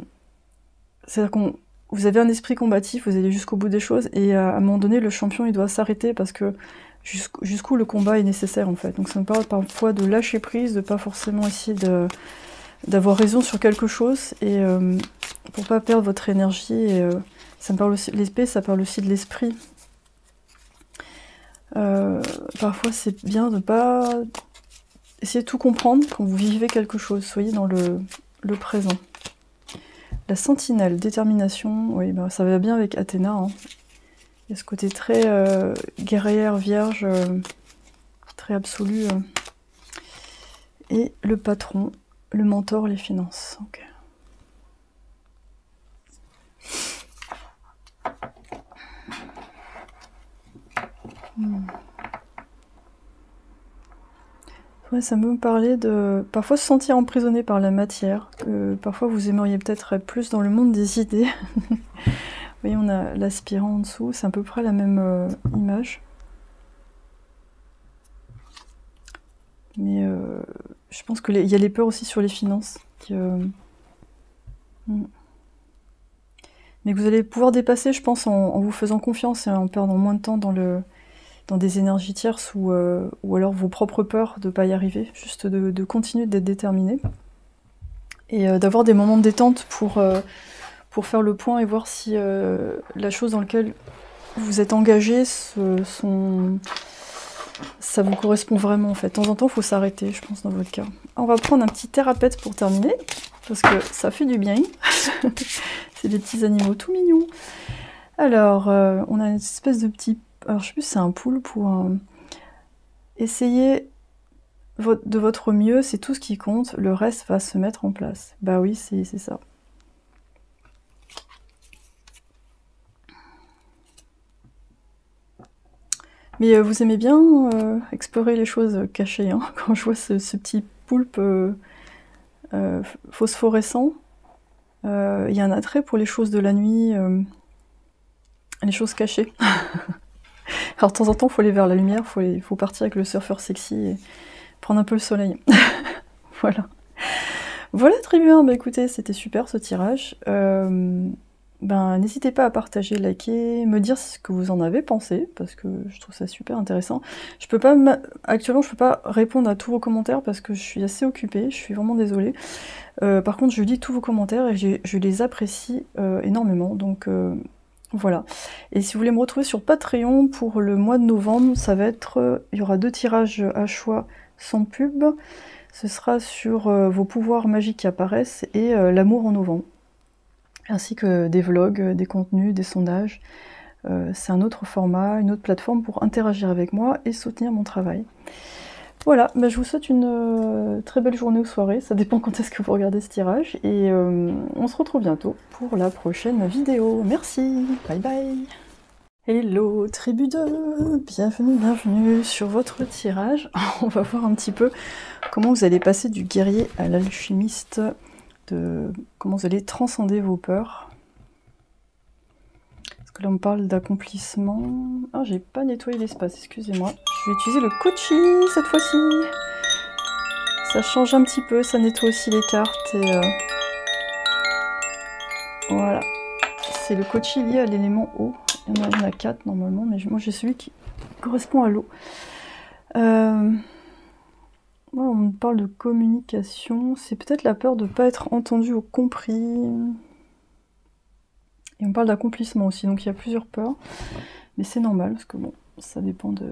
vous avez un esprit combatif, vous allez jusqu'au bout des choses, et à un moment donné, le champion, il doit s'arrêter, parce que jusqu'où le combat est nécessaire, en fait. Donc ça me parle parfois de lâcher prise, de pas forcément essayer d'avoir raison sur quelque chose, et pour pas perdre votre énergie, et ça me parle aussi, l'épée, ça parle aussi de l'esprit. Parfois c'est bien de pas essayer de tout comprendre quand vous vivez quelque chose, soyez dans le présent. La sentinelle, détermination, oui, bah, ça va bien avec Athéna, hein. Il y a ce côté très guerrière, vierge, très absolu. Et le patron, le mentor, les finances. Okay. Ouais, ça me parlait de parfois se sentir emprisonné par la matière, que parfois vous aimeriez peut-être être plus dans le monde des idées. Vous voyez, on a l'aspirant en dessous, c'est à peu près la même image. Mais je pense qu'il y a les peurs aussi sur les finances. Mais que vous allez pouvoir dépasser, je pense, en vous faisant confiance et en perdant moins de temps dans des énergies tierces ou alors vos propres peurs de ne pas y arriver, juste de continuer d'être déterminé. Et d'avoir des moments de détente pour faire le point et voir si la chose dans laquelle vous êtes engagé, ça vous correspond vraiment en fait. De temps en temps, il faut s'arrêter, je pense, dans votre cas. On va prendre un petit thérapeute pour terminer, parce que ça fait du bien. C'est des petits animaux tout mignons. Alors, on a une espèce de petit... Alors, je sais plus si c'est un poulpe ou un... Essayez de votre mieux, c'est tout ce qui compte, le reste va se mettre en place. Bah oui, c'est ça. Mais vous aimez bien explorer les choses cachées, hein. Quand je vois ce petit poulpe phosphorescent, il y a un attrait pour les choses de la nuit, les choses cachées. Alors de temps en temps, il faut aller vers la lumière, il faut partir avec le surfeur sexy et prendre un peu le soleil. Voilà. Voilà, très bien. Bah écoutez, c'était super ce tirage. N'hésitez pas à partager, liker, me dire ce que vous en avez pensé, parce que je trouve ça super intéressant. Actuellement, je peux pas répondre à tous vos commentaires parce que je suis assez occupée, je suis vraiment désolée. Par contre, je lis tous vos commentaires et je les apprécie énormément, donc voilà. Et si vous voulez me retrouver sur Patreon pour le mois de novembre, ça va être... il y aura 2 tirages à choix sans pub. Ce sera sur vos pouvoirs magiques qui apparaissent et l'amour en novembre. Ainsi que des vlogs, des contenus, des sondages. C'est un autre format, une autre plateforme pour interagir avec moi et soutenir mon travail. Voilà, bah, je vous souhaite une très belle journée ou soirée, ça dépend quand est-ce que vous regardez ce tirage, et on se retrouve bientôt pour la prochaine vidéo. Merci, bye bye. Hello tribu 2, bienvenue sur votre tirage. On va voir un petit peu comment vous allez passer du guerrier à l'alchimiste, comment vous allez transcender vos peurs. Parce que là on me parle d'accomplissement. Ah, j'ai pas nettoyé l'espace, excusez-moi. Je vais utiliser le Kochi cette fois-ci. Ça change un petit peu, ça nettoie aussi les cartes et voilà. C'est le Kochi lié à l'élément eau. Il y en a 4 normalement, mais moi j'ai celui qui correspond à l'eau. On me parle de communication, c'est peut-être la peur de ne pas être entendu ou compris. Et on me parle d'accomplissement aussi, donc il y a plusieurs peurs. Mais c'est normal, parce que bon, ça dépend de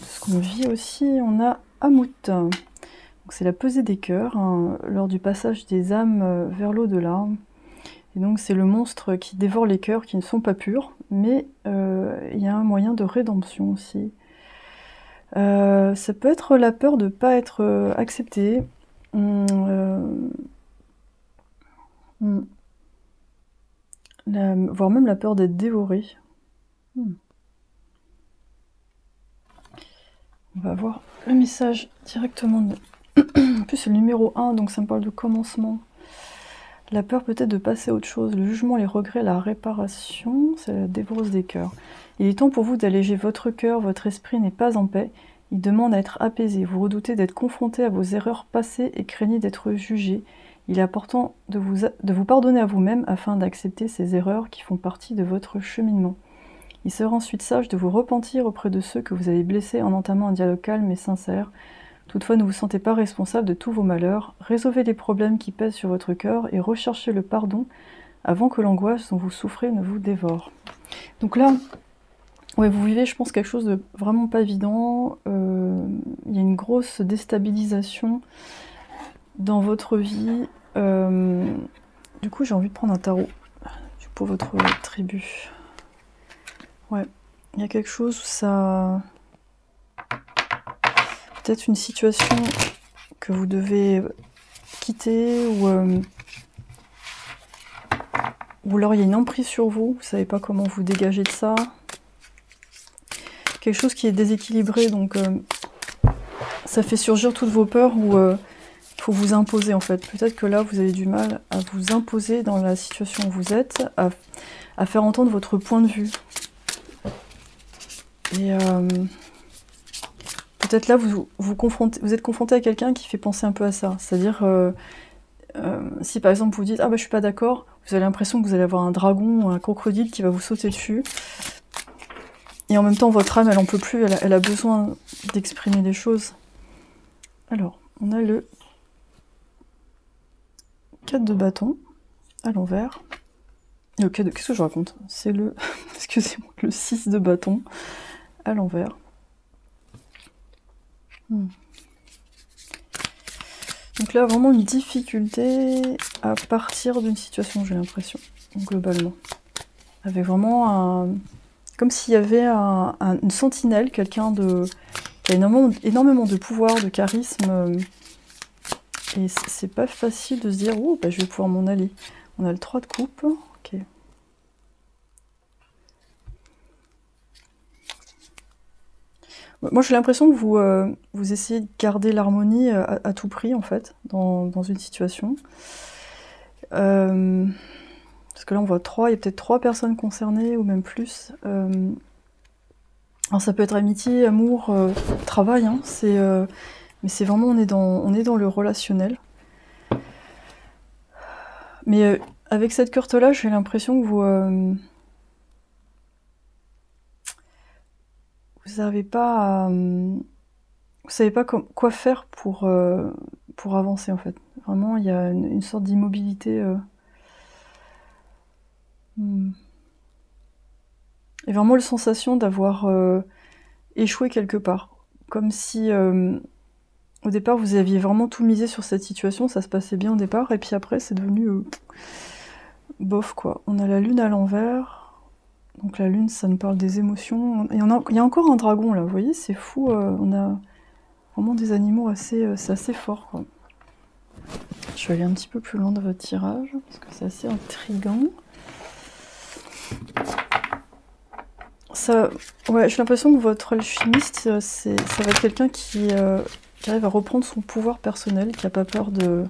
ce qu'on vit aussi. On a Amut. C'est la pesée des cœurs, hein, lors du passage des âmes vers l'au-delà. Et donc c'est le monstre qui dévore les cœurs qui ne sont pas purs, mais il y a un moyen de rédemption aussi. Ça peut être la peur de ne pas être accepté, voire même la peur d'être dévoré. On va voir le message directement. En plus c'est le numéro 1, donc ça me parle de commencement. La peur peut-être de passer à autre chose, le jugement, les regrets, la réparation, c'est la dévoreuse des cœurs. Il est temps pour vous d'alléger votre cœur, votre esprit n'est pas en paix, il demande à être apaisé, vous redoutez d'être confronté à vos erreurs passées et craignez d'être jugé. Il est important de vous pardonner à vous-même afin d'accepter ces erreurs qui font partie de votre cheminement. Il sera ensuite sage de vous repentir auprès de ceux que vous avez blessés en entamant un dialogue calme et sincère. Toutefois, ne vous sentez pas responsable de tous vos malheurs, résolvez les problèmes qui pèsent sur votre cœur et recherchez le pardon avant que l'angoisse dont vous souffrez ne vous dévore. Donc là, ouais, vous vivez, je pense, quelque chose de vraiment pas évident. Il y a une grosse déstabilisation dans votre vie. Du coup, j'ai envie de prendre un tarot pour votre tribu. Ouais, il y a quelque chose où ça... Peut-être une situation que vous devez quitter ou alors il y a une emprise sur vous, vous savez pas comment vous dégager de ça. Quelque chose qui est déséquilibré, donc ça fait surgir toutes vos peurs ou il faut vous imposer en fait. Peut-être que là vous avez du mal à vous imposer dans la situation où vous êtes, à faire entendre votre point de vue. Et peut-être là, vous êtes confronté à quelqu'un qui fait penser un peu à ça. C'est-à-dire, si par exemple vous dites « Ah bah je suis pas d'accord », vous avez l'impression que vous allez avoir un dragon ou un crocodile qui va vous sauter dessus. Et en même temps, votre âme, elle en peut plus, elle a besoin d'exprimer des choses. Alors, on a le 4 de bâton à l'envers. Qu'est-ce que je raconte? C'est le, excusez-moi, le 6 de bâton à l'envers. Donc là, vraiment une difficulté à partir d'une situation, j'ai l'impression, globalement. Avec vraiment comme s'il y avait une sentinelle, quelqu'un qui a énormément de pouvoir, de charisme. Et c'est pas facile de se dire, oh, bah, je vais pouvoir m'en aller. On a le 3 de coupe. Ok. Moi, j'ai l'impression que vous essayez de garder l'harmonie à tout prix, en fait, dans une situation. Parce que là, on voit 3, il y a peut-être 3 personnes concernées, ou même plus. Alors, ça peut être amitié, amour, travail, hein, mais c'est vraiment, on est dans le relationnel. Mais avec cette carte-là, j'ai l'impression que vous n'avez pas... vous savez pas quoi faire pour avancer, en fait. Vraiment, il y a une sorte d'immobilité. Et vraiment la sensation d'avoir échoué quelque part. Comme si, au départ, vous aviez vraiment tout misé sur cette situation, ça se passait bien au départ, et puis après, c'est devenu bof, quoi. On a la lune à l'envers. Donc la lune, ça nous parle des émotions. Il y a encore un dragon, là, vous voyez, c'est fou. On a Vraiment des animaux assez, c'est assez fort, quoi. Je vais aller un petit peu plus loin dans votre tirage, parce que c'est assez intriguant. Ça, ouais, j'ai l'impression que votre alchimiste, ça va être quelqu'un qui arrive à reprendre son pouvoir personnel, qui n'a pas peur de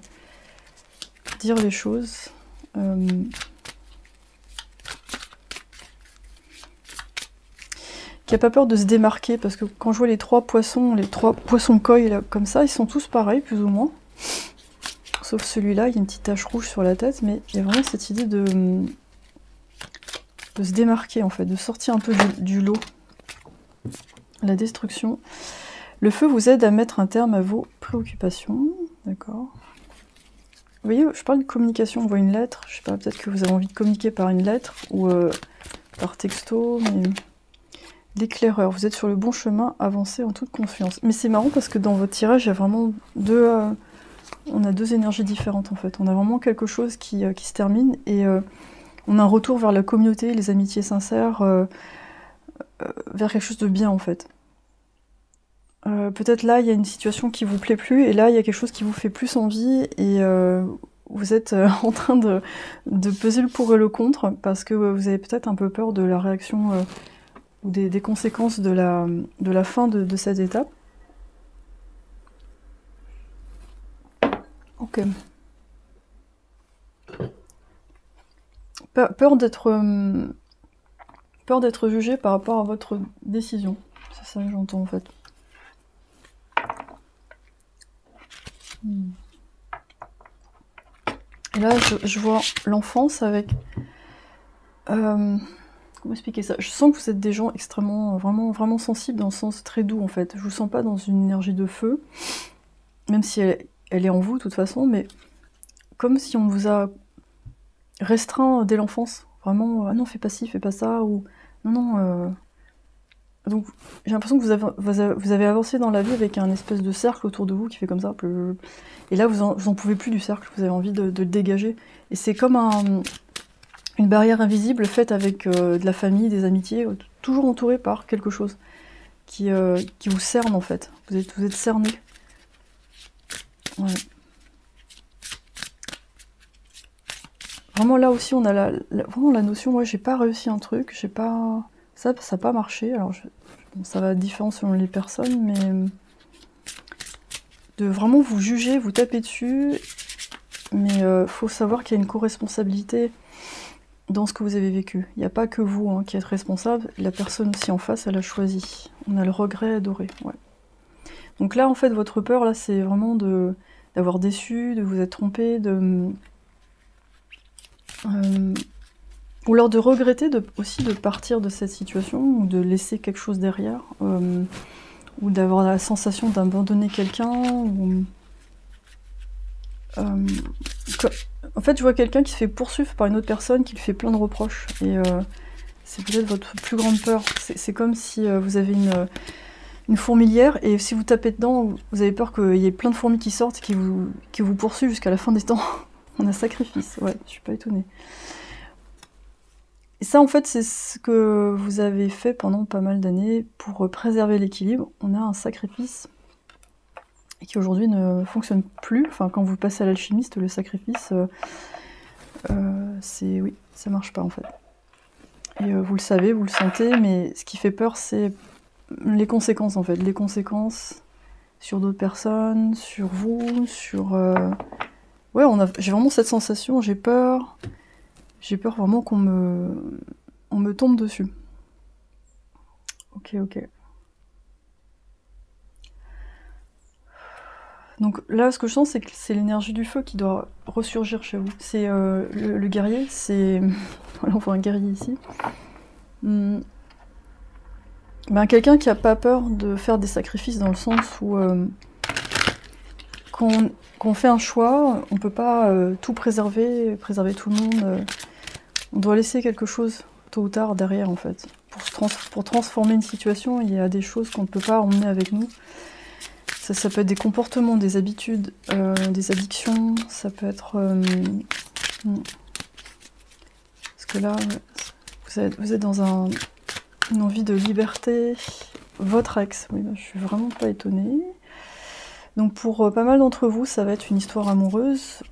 dire les choses. Qui n'a pas peur de se démarquer, parce que quand je vois les trois poissons koi, là, comme ça, ils sont tous pareils, plus ou moins. Sauf celui-là, il y a une petite tache rouge sur la tête, mais il y a vraiment cette idée de se démarquer, en fait, de sortir un peu du lot. La destruction. Le feu vous aide à mettre un terme à vos préoccupations. D'accord. Vous voyez, je parle de communication, on voit une lettre, je sais pas, peut-être que vous avez envie de communiquer par une lettre, ou par texto, mais... L'éclaireur, vous êtes sur le bon chemin, avancez en toute confiance. Mais c'est marrant parce que dans votre tirage, il y a vraiment deux... on a deux énergies différentes en fait. On a vraiment quelque chose qui se termine et on a un retour vers la communauté, les amitiés sincères, vers quelque chose de bien en fait. Peut-être là, il y a une situation qui vous plaît plus et là, il y a quelque chose qui vous fait plus envie et vous êtes en train de peser le pour et le contre parce que vous avez peut-être un peu peur de la réaction... ou des conséquences de la fin de cette étape. Ok. Peur d'être jugé par rapport à votre décision. C'est ça que j'entends en fait. Et là, je vois l'enfance avec... comment expliquer ça? Je sens que vous êtes des gens extrêmement, vraiment, vraiment sensibles dans le sens très doux en fait. Je vous sens pas dans une énergie de feu, même si elle est en vous de toute façon, mais comme si on vous a restreint dès l'enfance. Vraiment, ah non, fais pas ci, fais pas ça, ou non, non. Donc j'ai l'impression que vous avez avancé dans la vie avec un espèce de cercle autour de vous qui fait comme ça. Et là, vous en pouvez plus du cercle, vous avez envie de le dégager. Et c'est comme une barrière invisible faite avec de la famille, des amitiés, toujours entouré par quelque chose qui vous cerne en fait. Vous êtes cerné. Ouais. Vraiment là aussi on a vraiment la notion, moi j'ai pas réussi un truc, j'ai pas... Ça n'a pas marché, alors bon, ça va être différent selon les personnes, mais de vraiment vous juger, vous taper dessus, mais faut savoir qu'il y a une co-responsabilité dans ce que vous avez vécu. Il n'y a pas que vous hein, qui êtes responsable, la personne aussi en face, elle a choisi. On a le regret adoré, ouais. Donc là, en fait, votre peur, là, c'est vraiment d'avoir déçu, de vous être trompé, ou alors de regretter aussi de partir de cette situation, ou de laisser quelque chose derrière, ou d'avoir la sensation d'abandonner quelqu'un, en fait, je vois quelqu'un qui se fait poursuivre par une autre personne qui lui fait plein de reproches. Et c'est peut-être votre plus grande peur. C'est comme si vous avez une fourmilière et si vous tapez dedans, vous avez peur qu'il y ait plein de fourmis qui sortent et qui vous poursuivent jusqu'à la fin des temps. On a sacrifice, ouais, je suis pas étonnée. Et ça, en fait, c'est ce que vous avez fait pendant pas mal d'années pour préserver l'équilibre. On a un sacrifice et qui aujourd'hui ne fonctionne plus. Enfin, quand vous passez à l'alchimiste, le sacrifice, oui, ça marche pas en fait. Et vous le savez, vous le sentez, mais ce qui fait peur, c'est les conséquences en fait. Les conséquences sur d'autres personnes, sur vous, sur... Ouais, j'ai vraiment cette sensation, j'ai peur vraiment qu'on me tombe dessus. Ok, ok. Donc là, ce que je sens, c'est que c'est l'énergie du feu qui doit ressurgir chez vous. C'est le guerrier, c'est... Voilà, on voit un guerrier ici. Ben, quelqu'un qui n'a pas peur de faire des sacrifices dans le sens où quand on fait un choix, on ne peut pas tout préserver tout le monde. On doit laisser quelque chose tôt ou tard derrière en fait. Pour transformer une situation, il y a des choses qu'on ne peut pas emmener avec nous. Ça peut être des comportements, des habitudes, des addictions, ça peut être... Parce que là, vous êtes dans une envie de liberté. Votre ex, oui, bah, je suis vraiment pas étonnée. Donc pour pas mal d'entre vous, ça va être une histoire amoureuse.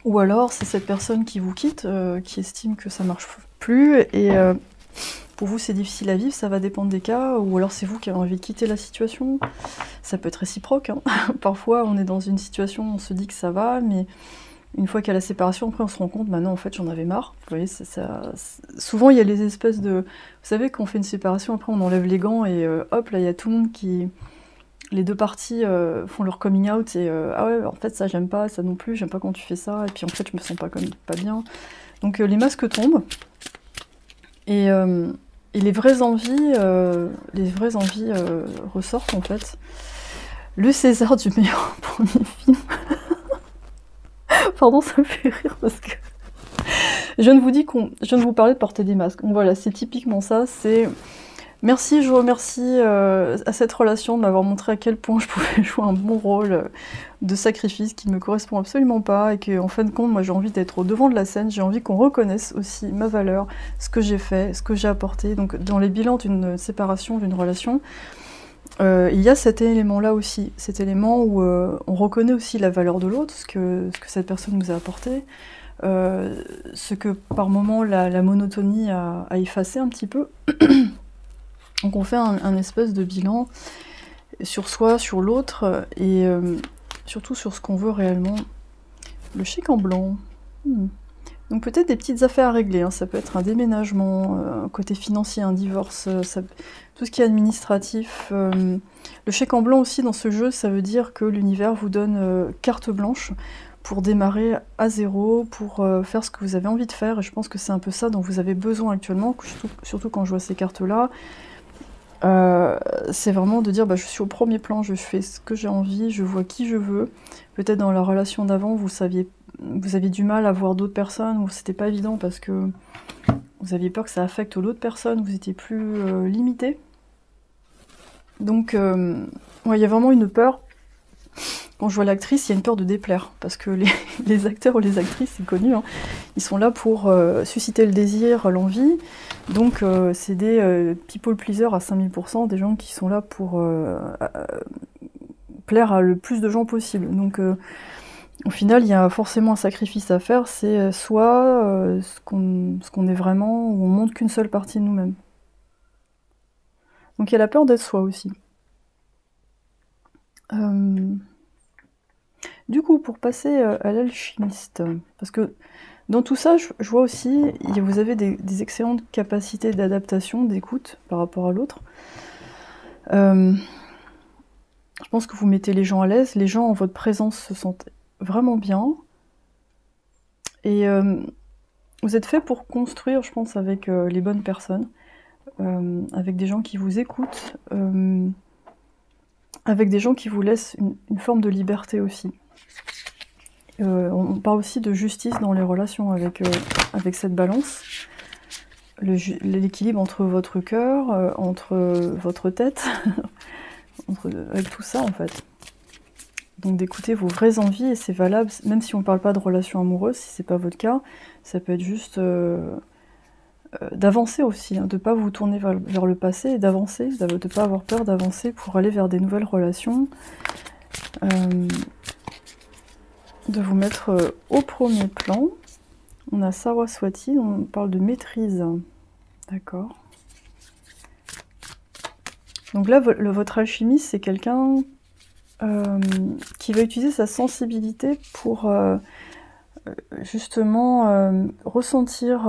Ou alors c'est cette personne qui vous quitte, qui estime que ça marche plus, et pour vous c'est difficile à vivre, ça va dépendre des cas, ou alors c'est vous qui avez envie de quitter la situation. Ça peut être réciproque, hein. Parfois on est dans une situation, on se dit que ça va, mais une fois qu'il y a la séparation, après on se rend compte, maintenant en fait j'en avais marre. Vous voyez, souvent il y a les espèces de... Vous savez, quand on fait une séparation, après on enlève les gants et hop, là il y a tout le monde qui... Les deux parties font leur coming out et ah ouais, en fait ça j'aime pas, ça non plus, j'aime pas quand tu fais ça, et puis en fait je me sens pas bien. Donc les masques tombent, et les vraies envies, ressortent en fait. Le César du meilleur premier film. Pardon, ça me fait rire parce que je ne vous parlais de porter des masques. Donc voilà, c'est typiquement ça, c'est... Merci, je vous remercie à cette relation de m'avoir montré à quel point je pouvais jouer un bon rôle de sacrifice qui ne me correspond absolument pas, et qu'en fin de compte, moi j'ai envie d'être au devant de la scène, j'ai envie qu'on reconnaisse aussi ma valeur, ce que j'ai fait, ce que j'ai apporté. Donc dans les bilans d'une séparation, d'une relation, il y a cet élément-là aussi, cet élément où on reconnaît aussi la valeur de l'autre, ce que cette personne nous a apporté, ce que par moment la monotonie a effacé un petit peu. Donc on fait un espèce de bilan sur soi, sur l'autre, et surtout sur ce qu'on veut réellement. Le chèque en blanc. Donc peut-être des petites affaires à régler, hein. Ça peut être un déménagement, un côté financier, un divorce, tout ce qui est administratif. Le chèque en blanc aussi dans ce jeu, ça veut dire que l'univers vous donne carte blanche pour démarrer à zéro, pour faire ce que vous avez envie de faire, et je pense que c'est un peu ça dont vous avez besoin actuellement, surtout quand je vois ces cartes-là. C'est vraiment de dire, bah, je suis au premier plan, je fais ce que j'ai envie, je vois qui je veux. Peut-être dans la relation d'avant, vous aviez du mal à voir d'autres personnes, ou c'était pas évident parce que vous aviez peur que ça affecte l'autre personne, vous étiez plus limité. Donc, ouais, il y a vraiment une peur. Quand je vois l'actrice, il y a une peur de déplaire, parce que les acteurs ou les actrices, c'est connu, hein, ils sont là pour susciter le désir, l'envie, donc c'est des people pleasers à 5000%, des gens qui sont là pour plaire à le plus de gens possible. Donc au final, il y a forcément un sacrifice à faire, c'est soit ce qu'on est vraiment, ou on montre qu'une seule partie de nous-mêmes. Donc il y a la peur d'être soi aussi. Du coup, pour passer à l'alchimiste, parce que dans tout ça, je vois aussi, vous avez des excellentes capacités d'adaptation, d'écoute par rapport à l'autre. Je pense que vous mettez les gens à l'aise, les gens en votre présence se sentent vraiment bien. Et vous êtes fait pour construire, je pense, avec les bonnes personnes, avec des gens qui vous écoutent, avec des gens qui vous laissent une forme de liberté aussi. On parle aussi de justice dans les relations avec cette balance, l'équilibre entre votre cœur, entre votre tête, avec tout ça en fait. Donc d'écouter vos vraies envies, et c'est valable, même si on ne parle pas de relation amoureuse, si c'est pas votre cas, ça peut être juste d'avancer aussi, hein, de ne pas vous tourner vers le passé, et d'avancer, de ne pas avoir peur d'avancer pour aller vers des nouvelles relations. De vous mettre au premier plan. On a Saraswati, on parle de maîtrise. D'accord. Donc là, votre alchimiste, c'est quelqu'un qui va utiliser sa sensibilité pour justement ressentir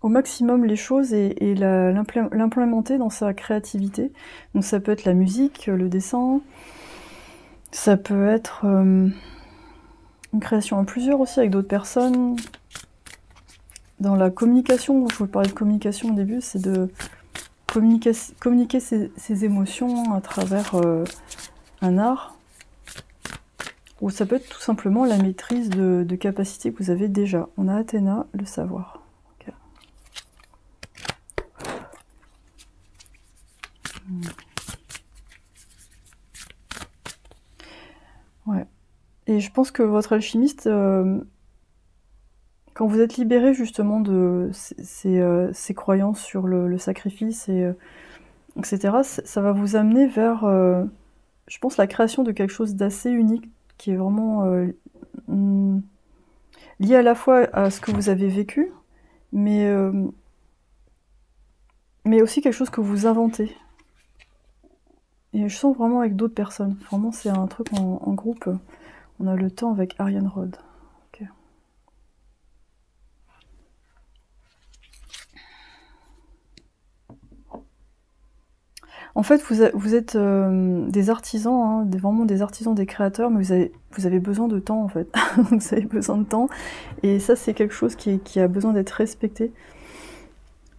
au maximum les choses et l'implémenter dans sa créativité. Donc ça peut être la musique, le dessin, ça peut être une création à plusieurs aussi, avec d'autres personnes. Dans la communication, je vous parlais de communication au début, c'est de communiquer ses émotions à travers un art. Ou ça peut être tout simplement la maîtrise de capacités que vous avez déjà. On a Athéna, le savoir. Okay. Ouais. Et je pense que votre alchimiste, quand vous êtes libéré justement de ces croyances sur le sacrifice et etc. Ça va vous amener vers, je pense, la création de quelque chose d'assez unique, qui est vraiment lié à la fois à ce que vous avez vécu, mais aussi quelque chose que vous inventez. Et je sens vraiment avec d'autres personnes. Vraiment, c'est un truc en groupe. On a le temps avec Ariane Rod. Okay. En fait, vous êtes des artisans, hein, vraiment des artisans, des créateurs, mais vous avez besoin de temps, en fait. Vous avez besoin de temps. Et ça, c'est quelque chose qui a besoin d'être respecté.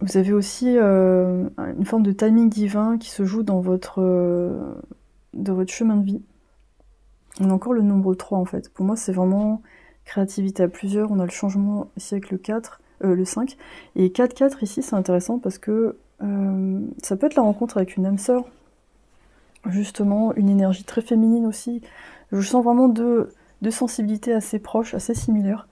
Vous avez aussi une forme de timing divin qui se joue dans votre chemin de vie. On a encore le nombre 3 en fait. Pour moi, c'est vraiment créativité à plusieurs. On a le changement ici avec le 5. Et 4-4 ici, c'est intéressant parce que ça peut être la rencontre avec une âme sœur. Justement, une énergie très féminine aussi. Je sens vraiment deux sensibilités assez proches, assez similaires.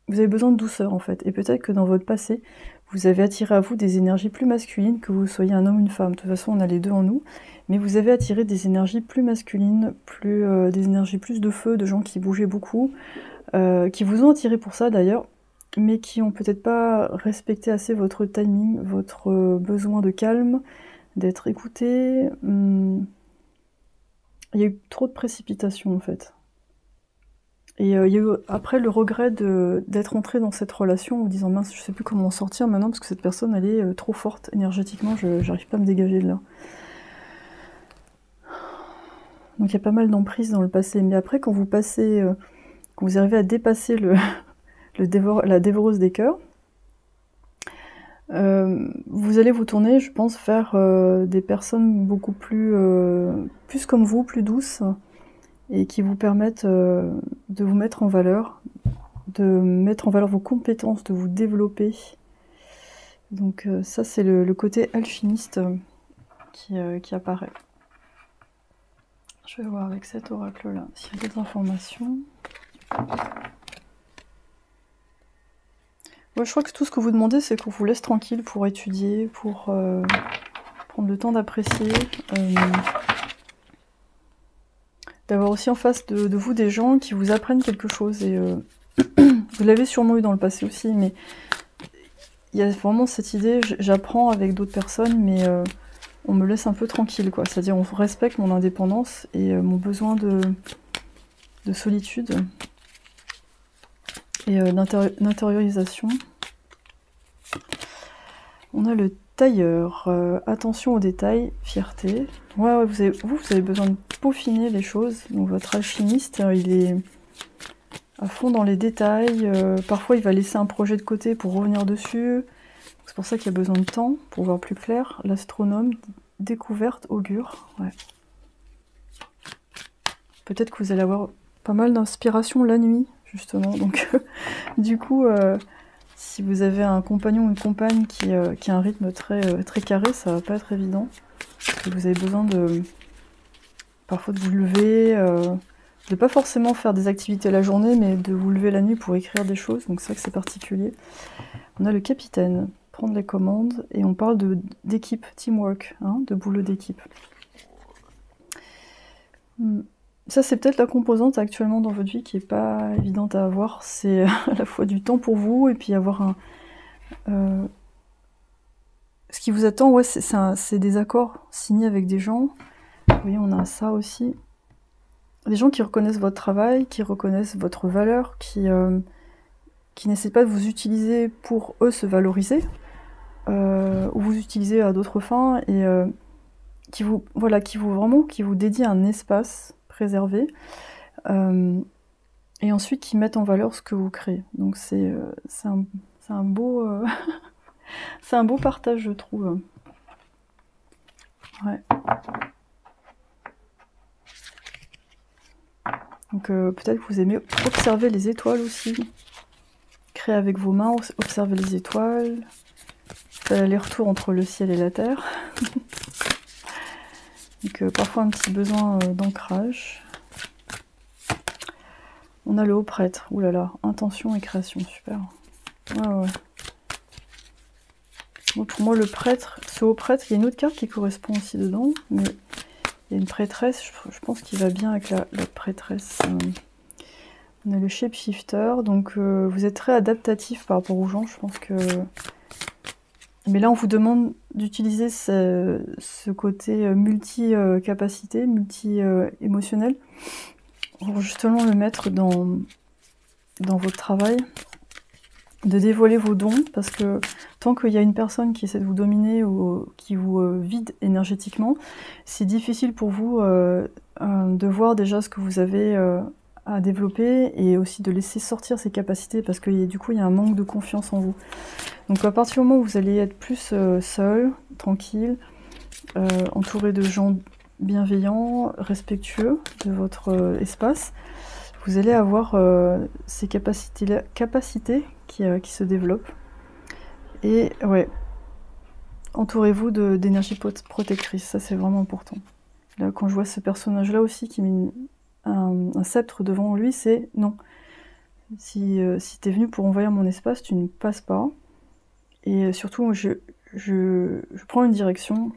Vous avez besoin de douceur en fait, et peut-être que dans votre passé, vous avez attiré à vous des énergies plus masculines, que vous soyez un homme ou une femme. De toute façon, on a les deux en nous, mais vous avez attiré des énergies plus masculines, des énergies plus de feu, de gens qui bougeaient beaucoup, qui vous ont attiré pour ça d'ailleurs, mais qui ont peut-être pas respecté assez votre timing, votre besoin de calme, d'être écouté. Il y a eu trop de précipitation en fait. Et il y a eu après le regret d'être entré dans cette relation en vous disant mince, je sais plus comment en sortir maintenant parce que cette personne elle est trop forte énergétiquement, j'arrive pas à me dégager de là. Donc il y a pas mal d'emprise dans le passé. Mais après quand vous passez, quand vous arrivez à dépasser la dévoreuse des cœurs, vous allez vous tourner, je pense, vers des personnes beaucoup plus comme vous, plus douces, et qui vous permettent de vous mettre en valeur, de mettre en valeur vos compétences, de vous développer. Donc ça, c'est le côté alchimiste qui apparaît. Je vais voir avec cet oracle-là s'il y a des informations. Ouais, je crois que tout ce que vous demandez, c'est qu'on vous laisse tranquille pour étudier, pour prendre le temps d'apprécier. D'avoir aussi en face de vous des gens qui vous apprennent quelque chose. Et vous l'avez sûrement eu dans le passé aussi, mais il y a vraiment cette idée, j'apprends avec d'autres personnes, mais on me laisse un peu tranquille, quoi. C'est-à-dire on respecte mon indépendance et mon besoin de solitude et d'intériorisation. On a le tailleur, attention aux détails, fierté. Ouais, vous avez besoin de peaufiner les choses. Donc votre alchimiste, il est à fond dans les détails. Parfois, il va laisser un projet de côté pour revenir dessus. C'est pour ça qu'il y a besoin de temps pour voir plus clair. L'astronome, découverte, augure. Ouais. Peut-être que vous allez avoir pas mal d'inspiration la nuit, justement. Donc, du coup, si vous avez un compagnon ou une compagne qui a un rythme très carré, ça va pas être évident. Parce que vous avez besoin parfois de vous lever, de pas forcément faire des activités la journée, mais de vous lever la nuit pour écrire des choses. Donc c'est vrai que c'est particulier. On a le capitaine, prendre les commandes, et on parle d'équipe, teamwork, hein, de boulot d'équipe. Ça, c'est peut-être la composante actuellement dans votre vie qui est pas évidente à avoir. C'est à la fois du temps pour vous, et puis avoir ce qui vous attend, ouais, c'est des accords signés avec des gens. Vous voyez, on a ça aussi. Des gens qui reconnaissent votre travail, qui reconnaissent votre valeur, qui n'essaient pas de vous utiliser pour eux se valoriser, ou vous utiliser à d'autres fins, et qui vous dédient un espace préservé, et ensuite qui mettent en valeur ce que vous créez. Donc c'est un beau c'est un beau partage, je trouve. Ouais. Donc peut-être que vous aimez observer les étoiles aussi. Créer avec vos mains, observer les étoiles. Faire l'aller-retour entre le ciel et la terre. Donc parfois un petit besoin d'ancrage. On a le haut prêtre. Ouh là là, intention et création, super. Ouais. Bon, pour moi, le prêtre, ce haut prêtre, il y a une autre carte qui correspond aussi dedans, mais il y a une prêtresse, je pense qu'il va bien avec la prêtresse. On a le shapeshifter, donc vous êtes très adaptatif par rapport aux gens, je pense que... Mais là, on vous demande d'utiliser ce côté multi-capacité, multi-émotionnel, pour justement le mettre dans votre travail, de dévoiler vos dons, parce que tant qu'il y a une personne qui essaie de vous dominer ou qui vous vide énergétiquement, c'est difficile pour vous de voir déjà ce que vous avez à développer et aussi de laisser sortir ces capacités, parce que du coup il y a un manque de confiance en vous. Donc à partir du moment où vous allez être plus seul, tranquille, entouré de gens bienveillants, respectueux de votre espace, vous allez avoir ces capacités qui se développent. Et ouais, entourez-vous d'énergie protectrice, ça c'est vraiment important. Là, quand je vois ce personnage-là aussi qui met un sceptre devant lui, c'est non. Si t'es venu pour envahir mon espace, tu ne passes pas. Et surtout, je prends une direction,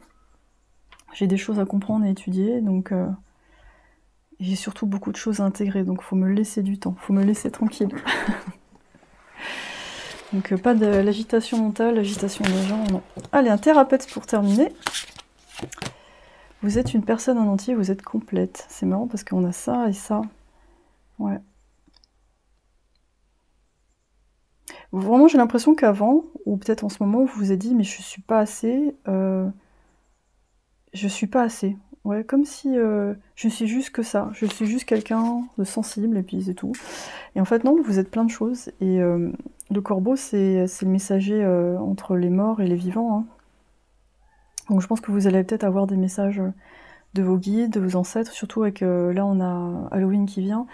j'ai des choses à comprendre et étudier, donc j'ai surtout beaucoup de choses à intégrer, donc faut me laisser du temps, faut me laisser tranquille. Donc pas de l'agitation mentale, l'agitation des gens, non. Allez, un thérapeute pour terminer. Vous êtes une personne en entier, vous êtes complète. C'est marrant parce qu'on a ça et ça. Ouais. Vraiment, j'ai l'impression qu'avant, ou peut-être en ce moment, vous vous êtes dit, mais je suis pas assez. Je suis pas assez. Ouais, comme si je suis juste que ça. Je suis juste quelqu'un de sensible et puis c'est tout. Et en fait, non, vous êtes plein de choses. Et le corbeau, c'est le messager entre les morts et les vivants. Hein. Donc je pense que vous allez peut-être avoir des messages de vos guides, de vos ancêtres, surtout avec là on a Halloween qui vient.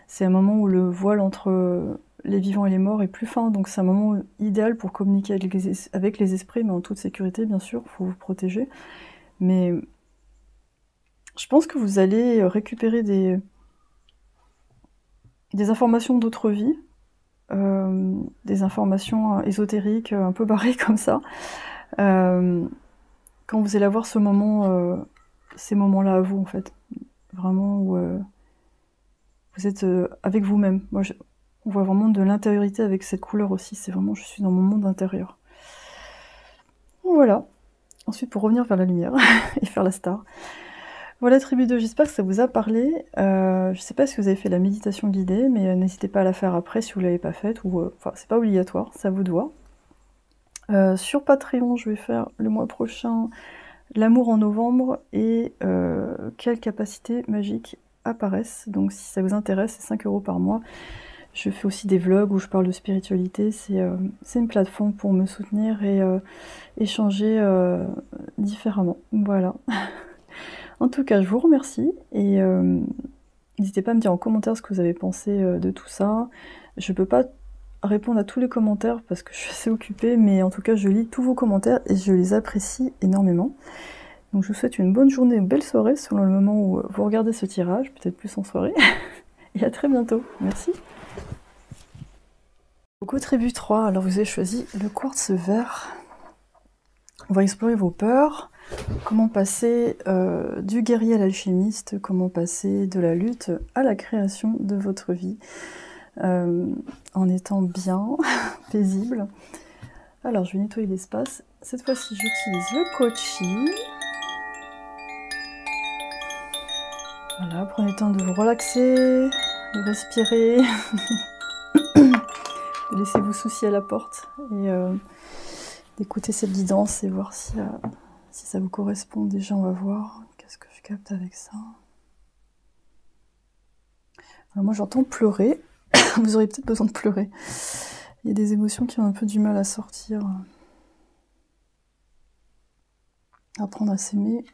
C'est un moment où le voile entre les vivants et les morts est plus fin, donc c'est un moment idéal pour communiquer avec les esprits, mais en toute sécurité bien sûr, il faut vous protéger. Mais je pense que vous allez récupérer des informations d'autres vies, des informations ésotériques un peu barrées comme ça. Quand vous allez avoir ce moment, ces moments-là à vous en fait, vraiment où vous êtes avec vous-même. Moi, on voit vraiment de l'intériorité avec cette couleur aussi, c'est vraiment je suis dans mon monde intérieur. Voilà. Ensuite, pour revenir vers la lumière et faire la star. Voilà, tribu 2, j'espère que ça vous a parlé. Je sais pas si vous avez fait la méditation guidée, mais n'hésitez pas à la faire après si vous l'avez pas faite, ou enfin, c'est pas obligatoire, ça vous doit. Sur Patreon, je vais faire le mois prochain l'amour en novembre et quelles capacités magiques apparaissent. Donc si ça vous intéresse, c'est 5 € par mois. Je fais aussi des vlogs où je parle de spiritualité. C'est une plateforme pour me soutenir et échanger différemment. Voilà. En tout cas, je vous remercie et n'hésitez pas à me dire en commentaire ce que vous avez pensé de tout ça. Je peux pas répondre à tous les commentaires parce que je suis assez occupée, mais en tout cas, je lis tous vos commentaires et je les apprécie énormément. Donc je vous souhaite une bonne journée, une belle soirée selon le moment où vous regardez ce tirage, peut-être plus en soirée. Et à très bientôt. Merci. Coucou tribu 3, alors vous avez choisi le quartz vert. On va explorer vos peurs, comment passer du guerrier à l'alchimiste, comment passer de la lutte à la création de votre vie, en étant bien, paisible. Alors je vais nettoyer l'espace. Cette fois-ci j'utilise le kochi. Voilà, prenez le temps de vous relaxer, de respirer, de laisser vos soucis à la porte et d'écouter cette guidance et voir si ça vous correspond. Déjà, on va voir qu'est-ce que je capte avec ça. Alors moi, j'entends pleurer. Vous aurez peut-être besoin de pleurer. Il y a des émotions qui ont un peu du mal à sortir. Apprendre à s'aimer.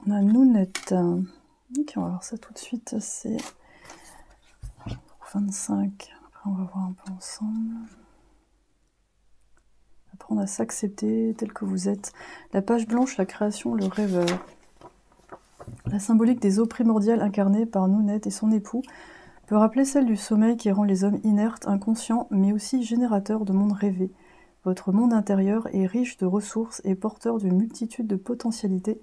On a Nounette. Ok, on va voir ça tout de suite. C'est 25. Après, on va voir un peu ensemble. Apprendre à s'accepter tel que vous êtes. La page blanche, la création, le rêveur. La symbolique des eaux primordiales incarnées par Nounette et son époux peut rappeler celle du sommeil qui rend les hommes inertes, inconscients, mais aussi générateurs de mondes rêvés. Votre monde intérieur est riche de ressources et porteur d'une multitude de potentialités.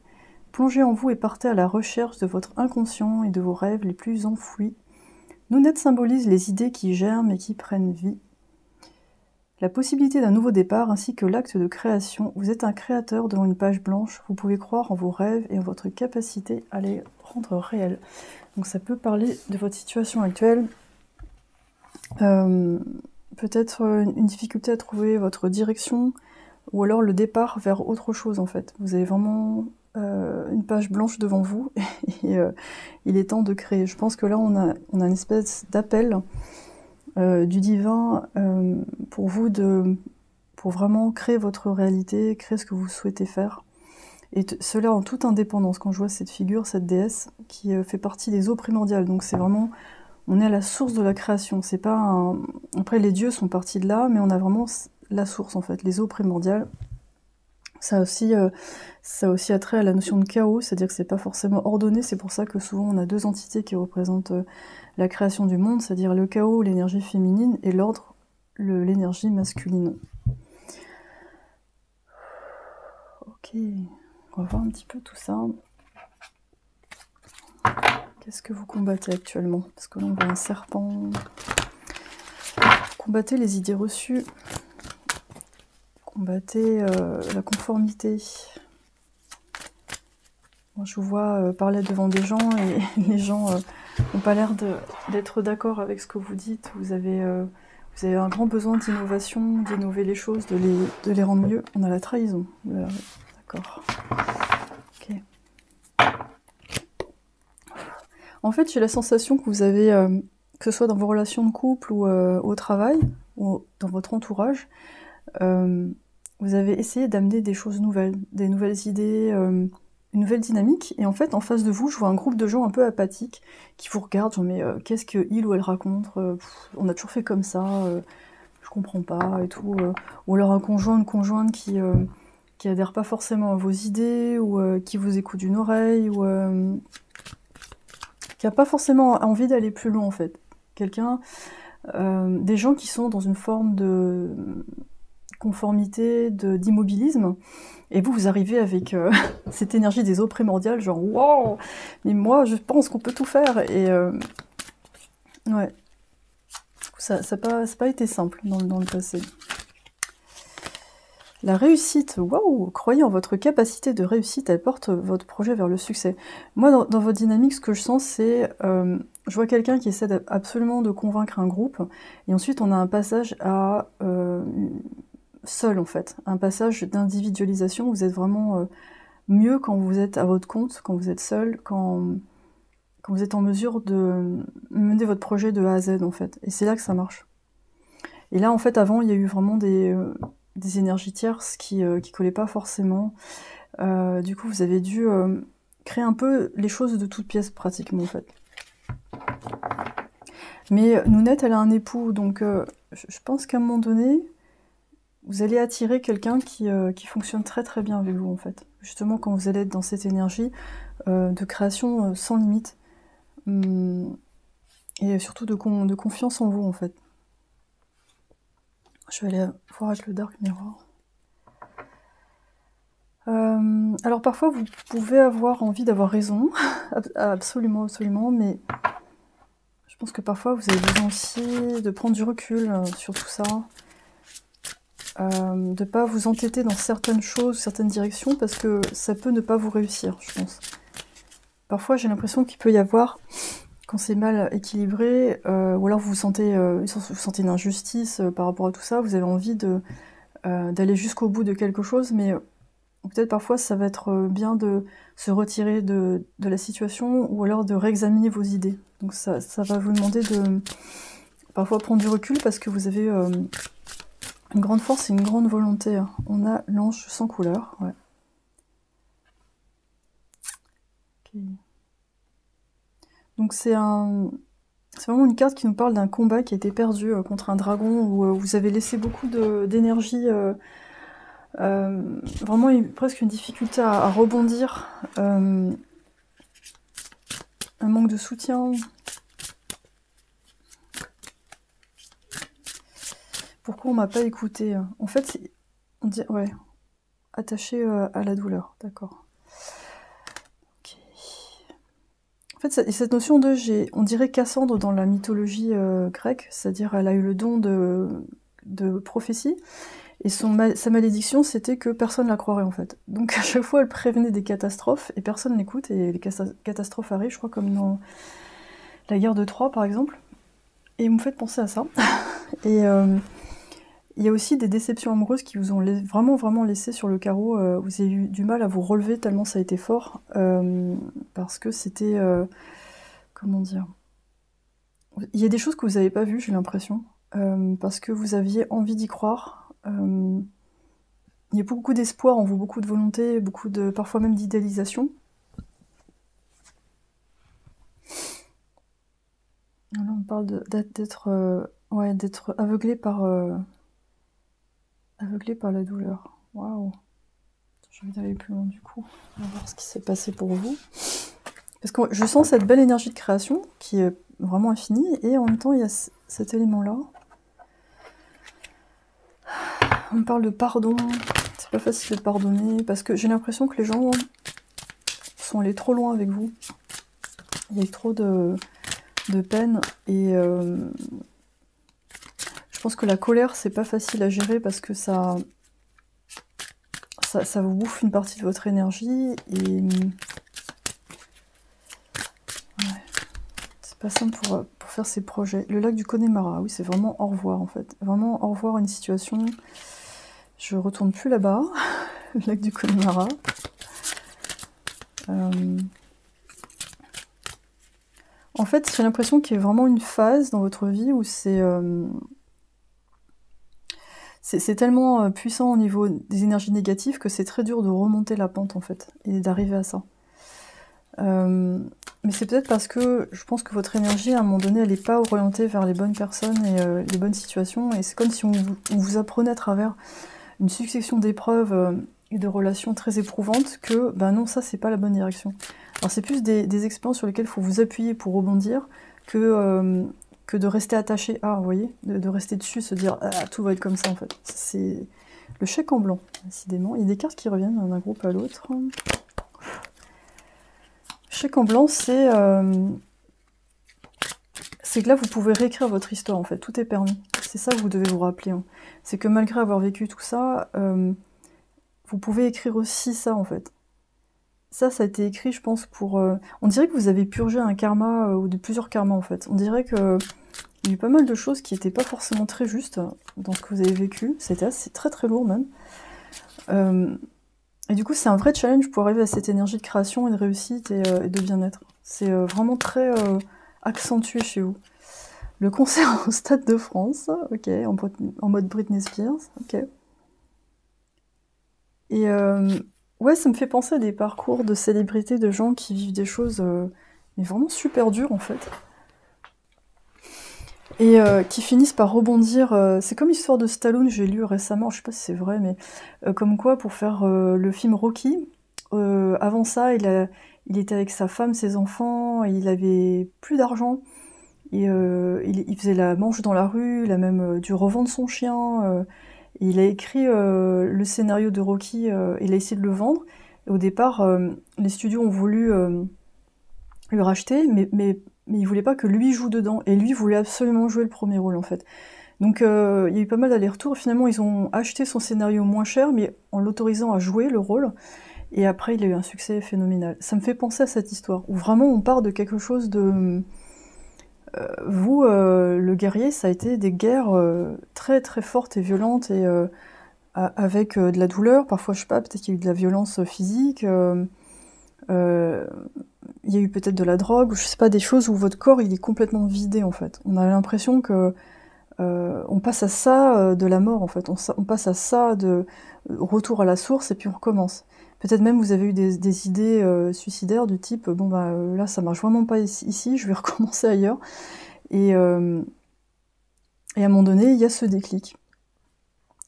Plongez en vous et partez à la recherche de votre inconscient et de vos rêves les plus enfouis. Nounette symbolise les idées qui germent et qui prennent vie. La possibilité d'un nouveau départ ainsi que l'acte de création. Vous êtes un créateur devant une page blanche. Vous pouvez croire en vos rêves et en votre capacité à les rendre réels. Donc ça peut parler de votre situation actuelle. Peut-être une difficulté à trouver votre direction ou alors le départ vers autre chose en fait. Vous avez vraiment une page blanche devant vous et il est temps de créer. Je pense que là on a une espèce d'appel du divin pour vous pour vraiment créer votre réalité, créer ce que vous souhaitez faire. Et cela en toute indépendance. Quand je vois cette figure, cette déesse qui fait partie des eaux primordiales, donc c'est vraiment, on est à la source de la création. C'est pas un... Après les dieux sont partis de là, mais on a vraiment la source en fait, les eaux primordiales. Ça a aussi attrait à la notion de chaos, c'est-à-dire que c'est pas forcément ordonné, c'est pour ça que souvent on a deux entités qui représentent la création du monde, c'est-à-dire le chaos, l'énergie féminine, et l'ordre, l'énergie masculine. Ok, on va voir un petit peu tout ça. Qu'est-ce que vous combattez actuellement? Parce que là on voit un serpent. Combattez les idées reçues. Combattez la conformité. Moi, je vous vois parler devant des gens et les gens n'ont pas l'air d'être d'accord avec ce que vous dites. Vous avez un grand besoin d'innovation, d'innover les choses, de les rendre mieux. On a la trahison. D'accord. Ok. En fait, j'ai la sensation que vous avez, que ce soit dans vos relations de couple ou au travail, ou dans votre entourage, vous avez essayé d'amener des choses nouvelles, des nouvelles idées, une nouvelle dynamique, et en fait, en face de vous, je vois un groupe de gens un peu apathiques, qui vous regardent, genre, mais qu'est-ce qu'il ou elle raconte, on a toujours fait comme ça, je comprends pas, et tout, ou alors un conjoint, une conjointe qui adhère pas forcément à vos idées, ou qui vous écoute d'une oreille, ou qui a pas forcément envie d'aller plus loin, en fait. Quelqu'un, des gens qui sont dans une forme de conformité, d'immobilisme, et vous arrivez avec cette énergie des eaux primordiales, genre wow, mais moi je pense qu'on peut tout faire, et ouais, ça n'a pas été simple dans le passé. La réussite, waouh, croyez en votre capacité de réussite, elle porte votre projet vers le succès. Moi, dans votre dynamique, ce que je sens, c'est, je vois quelqu'un qui essaie absolument de convaincre un groupe, et ensuite on a un passage à seul en fait, un passage d'individualisation. Vous êtes vraiment mieux quand vous êtes à votre compte, quand vous êtes seul, quand vous êtes en mesure de mener votre projet de A à Z en fait. Et c'est là que ça marche. Et là en fait avant il y a eu vraiment des énergies tierces qui collaient pas forcément. Du coup vous avez dû créer un peu les choses de toutes pièces pratiquement en fait. Mais Nounette elle a un époux, donc je pense qu'à un moment donné, vous allez attirer quelqu'un qui fonctionne très très bien avec vous en fait. Justement quand vous allez être dans cette énergie de création sans limite. Et surtout de confiance en vous en fait. Je vais aller voir avec le Dark Mirror. Alors parfois vous pouvez avoir envie d'avoir raison, absolument, absolument, mais je pense que parfois vous avez besoin aussi de prendre du recul sur tout ça. De ne pas vous entêter dans certaines choses, certaines directions, parce que ça peut ne pas vous réussir, je pense. Parfois j'ai l'impression qu'il peut y avoir, quand c'est mal équilibré, ou alors vous sentez une injustice par rapport à tout ça, vous avez envie d'aller jusqu'au bout de quelque chose, mais peut-être parfois ça va être bien de se retirer de la situation, ou alors de réexaminer vos idées. Donc ça va vous demander de parfois prendre du recul, parce que vous avez une grande force et une grande volonté. On a l'ange sans couleur, ouais. Okay. Donc c'est vraiment une carte qui nous parle d'un combat qui a été perdu contre un dragon, où vous avez laissé beaucoup d'énergie, vraiment presque une difficulté à rebondir, un manque de soutien. Pourquoi on m'a pas écouté? En fait, on dit... Ouais, attaché à la douleur, d'accord. Ok. En fait, cette notion de... On dirait Cassandre dans la mythologie grecque, c'est-à-dire elle a eu le don de prophétie, et sa malédiction, c'était que personne la croirait, en fait. Donc à chaque fois, elle prévenait des catastrophes, et personne n'écoute, et les catastrophes arrivent, je crois, comme dans la guerre de Troie, par exemple. Et vous me faites penser à ça. Et il y a aussi des déceptions amoureuses qui vous ont vraiment laissé sur le carreau. Vous avez eu du mal à vous relever tellement ça a été fort. Parce que c'était... comment dire? Il y a des choses que vous n'avez pas vues, j'ai l'impression. Parce que vous aviez envie d'y croire. Il y a beaucoup d'espoir en vous, beaucoup de volonté, parfois même d'idéalisation. Là, on parle d'être aveuglé par la douleur. Waouh. J'ai envie d'aller plus loin du coup. On va voir ce qui s'est passé pour vous. Parce que je sens cette belle énergie de création qui est vraiment infinie, et en même temps il y a cet élément-là. On parle de pardon. C'est pas facile de pardonner parce que j'ai l'impression que les gens sont allés trop loin avec vous. Il y a eu trop de peine, et je pense que la colère c'est pas facile à gérer parce que ça vous bouffe une partie de votre énergie, et ouais, c'est pas simple pour faire ces projets. Le lac du Connemara, oui, c'est vraiment au revoir en fait. Vraiment au revoir une situation. Je retourne plus là-bas. Le lac du Connemara. En fait, j'ai l'impression qu'il y a vraiment une phase dans votre vie où c'est tellement puissant au niveau des énergies négatives que c'est très dur de remonter la pente en fait, et d'arriver à ça. Mais c'est peut-être parce que je pense que votre énergie, à un moment donné, elle n'est pas orientée vers les bonnes personnes et les bonnes situations, et c'est comme si on vous apprenait à travers une succession d'épreuves et de relations très éprouvantes que, ben non, ça c'est pas la bonne direction. Alors c'est plus des expériences sur lesquelles il faut vous appuyer pour rebondir que de rester attaché à, vous voyez, de rester dessus, se dire ah, tout va être comme ça en fait. C'est le chèque en blanc, décidément. Il y a des cartes qui reviennent d'un groupe à l'autre. Chèque en blanc, c'est que là vous pouvez réécrire votre histoire en fait, tout est permis. C'est ça que vous devez vous rappeler. Hein. C'est que malgré avoir vécu tout ça, vous pouvez écrire aussi ça en fait. Ça a été écrit, je pense, pour... on dirait que vous avez purgé un karma, ou de plusieurs karmas en fait. On dirait que il y a eu pas mal de choses qui n'étaient pas forcément très justes dans ce que vous avez vécu. C'était très très lourd même. Et du coup, c'est un vrai challenge pour arriver à cette énergie de création et de réussite et de bien-être. C'est vraiment très accentué chez vous. Le concert au Stade de France, ok, en mode Britney Spears, ok. Et ouais, ça me fait penser à des parcours de célébrités, de gens qui vivent des choses mais vraiment super dures en fait. Et qui finissent par rebondir. C'est comme l'histoire de Stallone, j'ai lu récemment, je sais pas si c'est vrai, mais comme quoi pour faire le film Rocky, avant ça, il était avec sa femme, ses enfants, et il avait plus d'argent. Et il faisait la manche dans la rue, il a même dû revendre son chien. Il a écrit le scénario de Rocky, il a essayé de le vendre. Et au départ, les studios ont voulu lui racheter, mais il voulait pas que lui joue dedans. Et lui voulait absolument jouer le premier rôle, en fait. Donc il y a eu pas mal d'allers-retours. Finalement, ils ont acheté son scénario moins cher, mais en l'autorisant à jouer le rôle. Et après, il a eu un succès phénoménal. Ça me fait penser à cette histoire, où vraiment on part de quelque chose de... vous, le guerrier, ça a été des guerres très très fortes et violentes, et avec de la douleur, parfois, je sais pas, peut-être qu'il y a eu de la violence physique, il y a eu peut-être de la drogue, je sais pas, des choses où votre corps il est complètement vidé en fait. On a l'impression que on passe à ça de la mort en fait, on passe à ça de retour à la source et puis on recommence. Peut-être même vous avez eu des idées suicidaires du type bon bah là ça marche vraiment pas ici, je vais recommencer ailleurs. Et à un moment donné il y a ce déclic.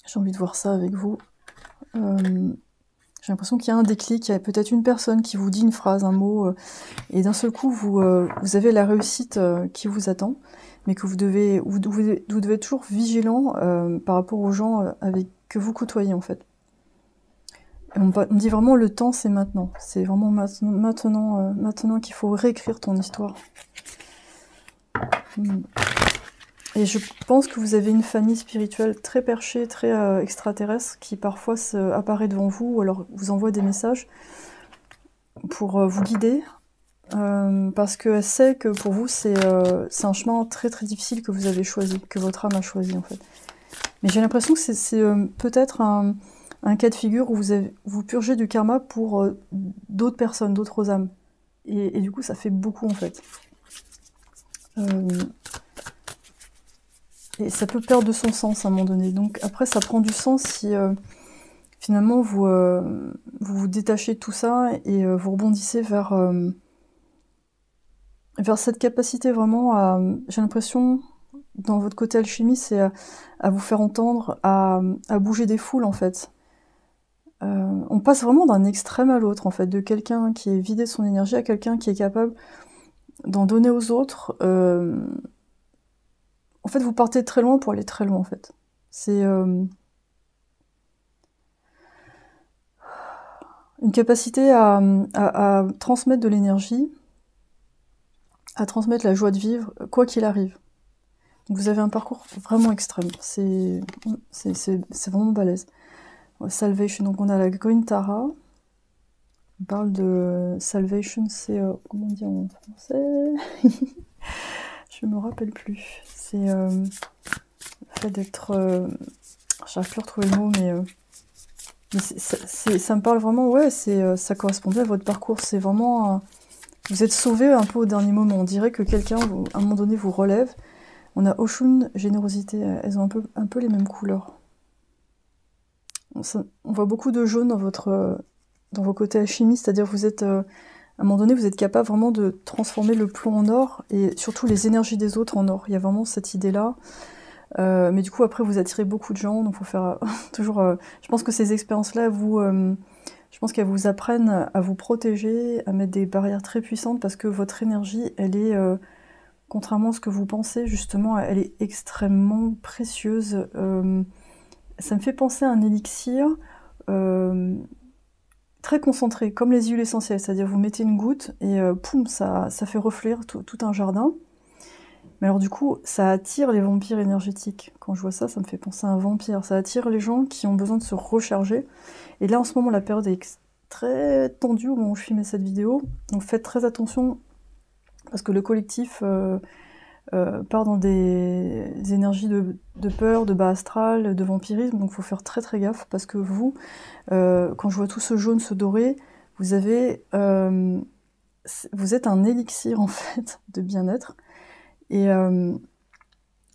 J'ai envie de voir ça avec vous. J'ai l'impression qu'il y a un déclic, il y a peut-être une personne qui vous dit une phrase, un mot, et d'un seul coup, vous avez la réussite qui vous attend, mais que vous devez être toujours vigilant par rapport aux gens que vous côtoyez, en fait. Et on dit vraiment le temps, c'est maintenant. C'est vraiment maintenant qu'il faut réécrire ton histoire. Et je pense que vous avez une famille spirituelle très perchée, très extraterrestre, qui parfois apparaît devant vous, ou alors vous envoie des messages pour vous guider, parce qu'elle sait que pour vous, c'est un chemin très très difficile que vous avez choisi, que votre âme a choisi, en fait. Mais j'ai l'impression que c'est peut-être un cas de figure où vous purgez du karma pour d'autres personnes, d'autres âmes. Et du coup, ça fait beaucoup, en fait. Et ça peut perdre de son sens à un moment donné. Donc après, ça prend du sens si finalement vous vous détachez de tout ça et vous rebondissez vers cette capacité vraiment à... J'ai l'impression, dans votre côté alchimie, c'est à vous faire entendre, à bouger des foules, en fait. On passe vraiment d'un extrême à l'autre, en fait, de quelqu'un qui est vidé de son énergie à quelqu'un qui est capable d'en donner aux autres. En fait, vous partez de très loin pour aller très loin, en fait. C'est une capacité à transmettre de l'énergie, à transmettre la joie de vivre, quoi qu'il arrive. Donc vous avez un parcours vraiment extrême. C'est vraiment balèze. Salvation, donc on a la Green Tara. On parle de Salvation, c'est... comment on dit en français? Je me rappelle plus. C'est le fait d'être... j'arrive plus à retrouver le mot, mais ça me parle vraiment, ouais, ça correspondait à votre parcours. C'est vraiment... vous êtes sauvé un peu au dernier moment. On dirait que quelqu'un, à un moment donné, vous relève. On a Oshun, générosité. Elles ont un peu les mêmes couleurs. On voit beaucoup de jaune dans vos côtés alchimie, c'est-à-dire vous êtes... à un moment donné, vous êtes capable vraiment de transformer le plomb en or, et surtout les énergies des autres en or. Il y a vraiment cette idée-là. Mais du coup, après, vous attirez beaucoup de gens, donc il faut faire toujours... je pense que ces expériences-là, je pense qu'elles vous apprennent à vous protéger, à mettre des barrières très puissantes, parce que votre énergie, elle est, contrairement à ce que vous pensez, justement, elle est extrêmement précieuse. Ça me fait penser à un élixir très concentré, comme les huiles essentielles, c'est-à-dire vous mettez une goutte et poum, ça fait refleurir tout un jardin. Mais alors du coup, ça attire les vampires énergétiques. Quand je vois ça, ça me fait penser à un vampire. Ça attire les gens qui ont besoin de se recharger. Et là, en ce moment, la période est très tendue au moment où je filmais cette vidéo. Donc faites très attention, parce que le collectif part dans des énergies de peur, de bas astral, de vampirisme. Donc il faut faire très très gaffe, parce que vous, quand je vois tout ce jaune, ce doré, vous êtes un élixir, en fait, de bien-être. Et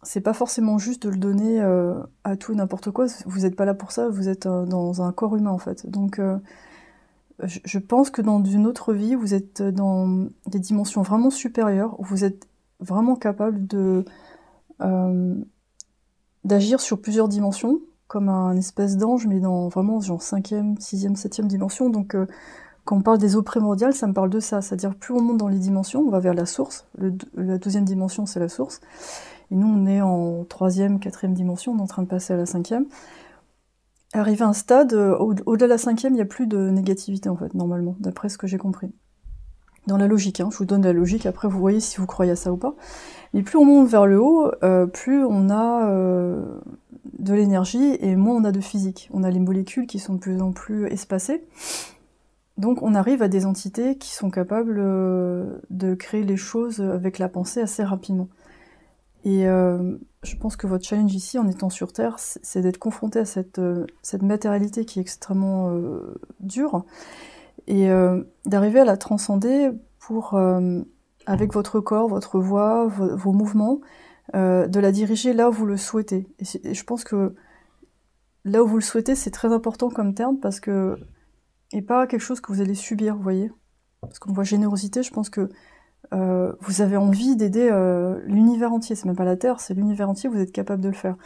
c'est pas forcément juste de le donner à tout et n'importe quoi, vous n'êtes pas là pour ça, vous êtes dans un corps humain, en fait. Donc je pense que dans une autre vie, vous êtes dans des dimensions vraiment supérieures, où vous êtes vraiment capable d'agir sur plusieurs dimensions, comme un espèce d'ange, mais dans vraiment genre 5e, 6e, 7e dimension. Donc quand on parle des eaux primordiales, ça me parle de ça, c'est-à-dire plus on monte dans les dimensions, on va vers la source, la 12e dimension c'est la source, et nous on est en 3e, 4e dimension, on est en train de passer à la 5e. Arrivé à un stade, au-delà de la 5e, il n'y a plus de négativité en fait, normalement, d'après ce que j'ai compris. Dans la logique, hein, je vous donne la logique, après vous voyez si vous croyez à ça ou pas. Mais plus on monte vers le haut, plus on a de l'énergie et moins on a de physique. On a les molécules qui sont de plus en plus espacées. Donc on arrive à des entités qui sont capables de créer les choses avec la pensée assez rapidement. Et je pense que votre challenge ici, en étant sur Terre, c'est d'être confronté à cette matérialité qui est extrêmement dure, et d'arriver à la transcender pour, avec votre corps, votre voix, vos mouvements, de la diriger là où vous le souhaitez. Et je pense que là où vous le souhaitez, c'est très important comme terme, parce que et pas quelque chose que vous allez subir, vous voyez. Parce qu'on voit générosité, je pense que vous avez envie d'aider l'univers entier. C'est même pas la Terre, c'est l'univers entier, vous êtes capable de le faire.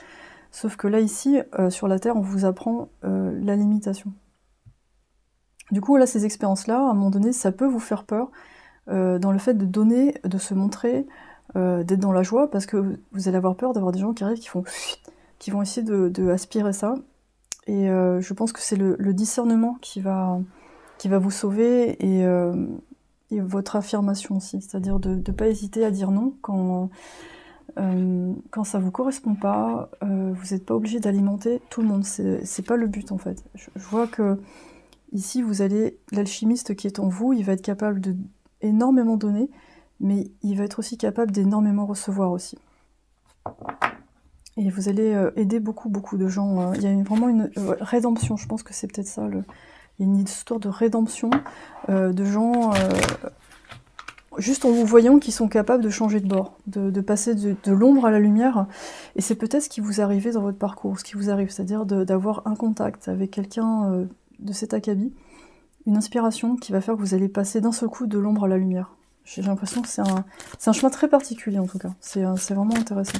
Sauf que là, ici, sur la Terre, on vous apprend la limitation. Du coup, là, ces expériences-là, à un moment donné, ça peut vous faire peur dans le fait de donner, de se montrer, d'être dans la joie, parce que vous allez avoir peur d'avoir des gens qui arrivent, qui vont essayer de aspirer ça. Et je pense que c'est le discernement qui va vous sauver, et votre affirmation aussi, c'est-à-dire de ne pas hésiter à dire non quand ça vous correspond pas. Vous n'êtes pas obligé d'alimenter tout le monde, c'est pas le but en fait. Je vois que ici vous allez, l'alchimiste qui est en vous, il va être capable de énormément donner, mais il va être aussi capable d'énormément recevoir aussi. Et vous allez aider beaucoup de gens. Il y a vraiment une rédemption, je pense que c'est peut-être ça. Il y a une histoire de rédemption de gens, juste en vous voyant, qui sont capables de changer de bord, de passer de l'ombre à la lumière. Et c'est peut-être ce qui vous arrive dans votre parcours, ce qui vous arrive, c'est-à-dire d'avoir un contact avec quelqu'un de cet acabit, une inspiration qui va faire que vous allez passer d'un seul coup de l'ombre à la lumière. J'ai l'impression que c'est un chemin très particulier en tout cas. C'est vraiment intéressant.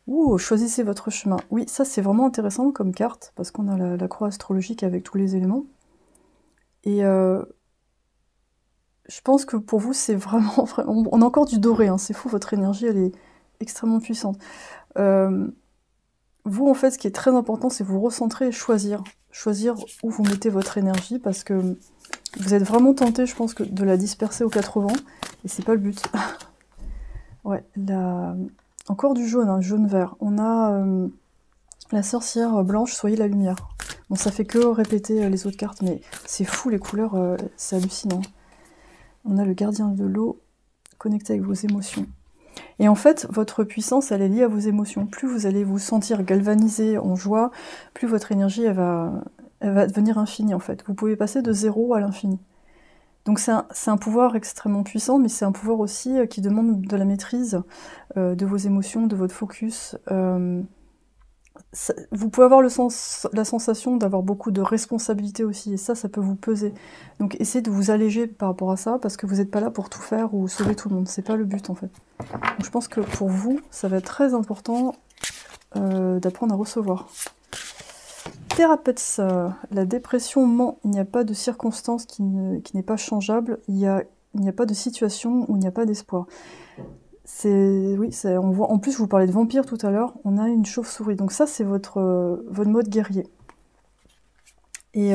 Ouh, choisissez votre chemin. Oui, ça c'est vraiment intéressant comme carte, parce qu'on a la croix astrologique avec tous les éléments. Et je pense que pour vous, c'est vraiment... On a encore du doré, hein, c'est fou, votre énergie, elle est extrêmement puissante. Vous, en fait, ce qui est très important, c'est vous recentrer et choisir. Choisir où vous mettez votre énergie, parce que vous êtes vraiment tenté, je pense, de la disperser aux quatre vents, et c'est pas le but. Ouais, encore du jaune, hein, jaune-vert. On a la sorcière blanche, soyez la lumière. Bon, ça fait que répéter les autres cartes, mais c'est fou, les couleurs, c'est hallucinant. On a le gardien de l'eau, connecté avec vos émotions. Et en fait, votre puissance, elle est liée à vos émotions. Plus vous allez vous sentir galvanisé, en joie, plus votre énergie, elle va devenir infinie, en fait. Vous pouvez passer de 0 à l'infini. Donc c'est un pouvoir extrêmement puissant, mais c'est un pouvoir aussi qui demande de la maîtrise de vos émotions, de votre focus. Vous pouvez avoir la sensation d'avoir beaucoup de responsabilités aussi, et ça peut vous peser. Donc essayez de vous alléger par rapport à ça, parce que vous n'êtes pas là pour tout faire ou sauver tout le monde, c'est pas le but en fait. Donc je pense que pour vous, ça va être très important d'apprendre à recevoir. Thérapeute, la dépression ment, il n'y a pas de circonstance qui n'est pas changeable, il n'y a pas de situation où il n'y a pas d'espoir. Oui, on voit, en plus je vous parlais de vampire tout à l'heure, on a une chauve-souris, donc ça c'est votre mode guerrier. Et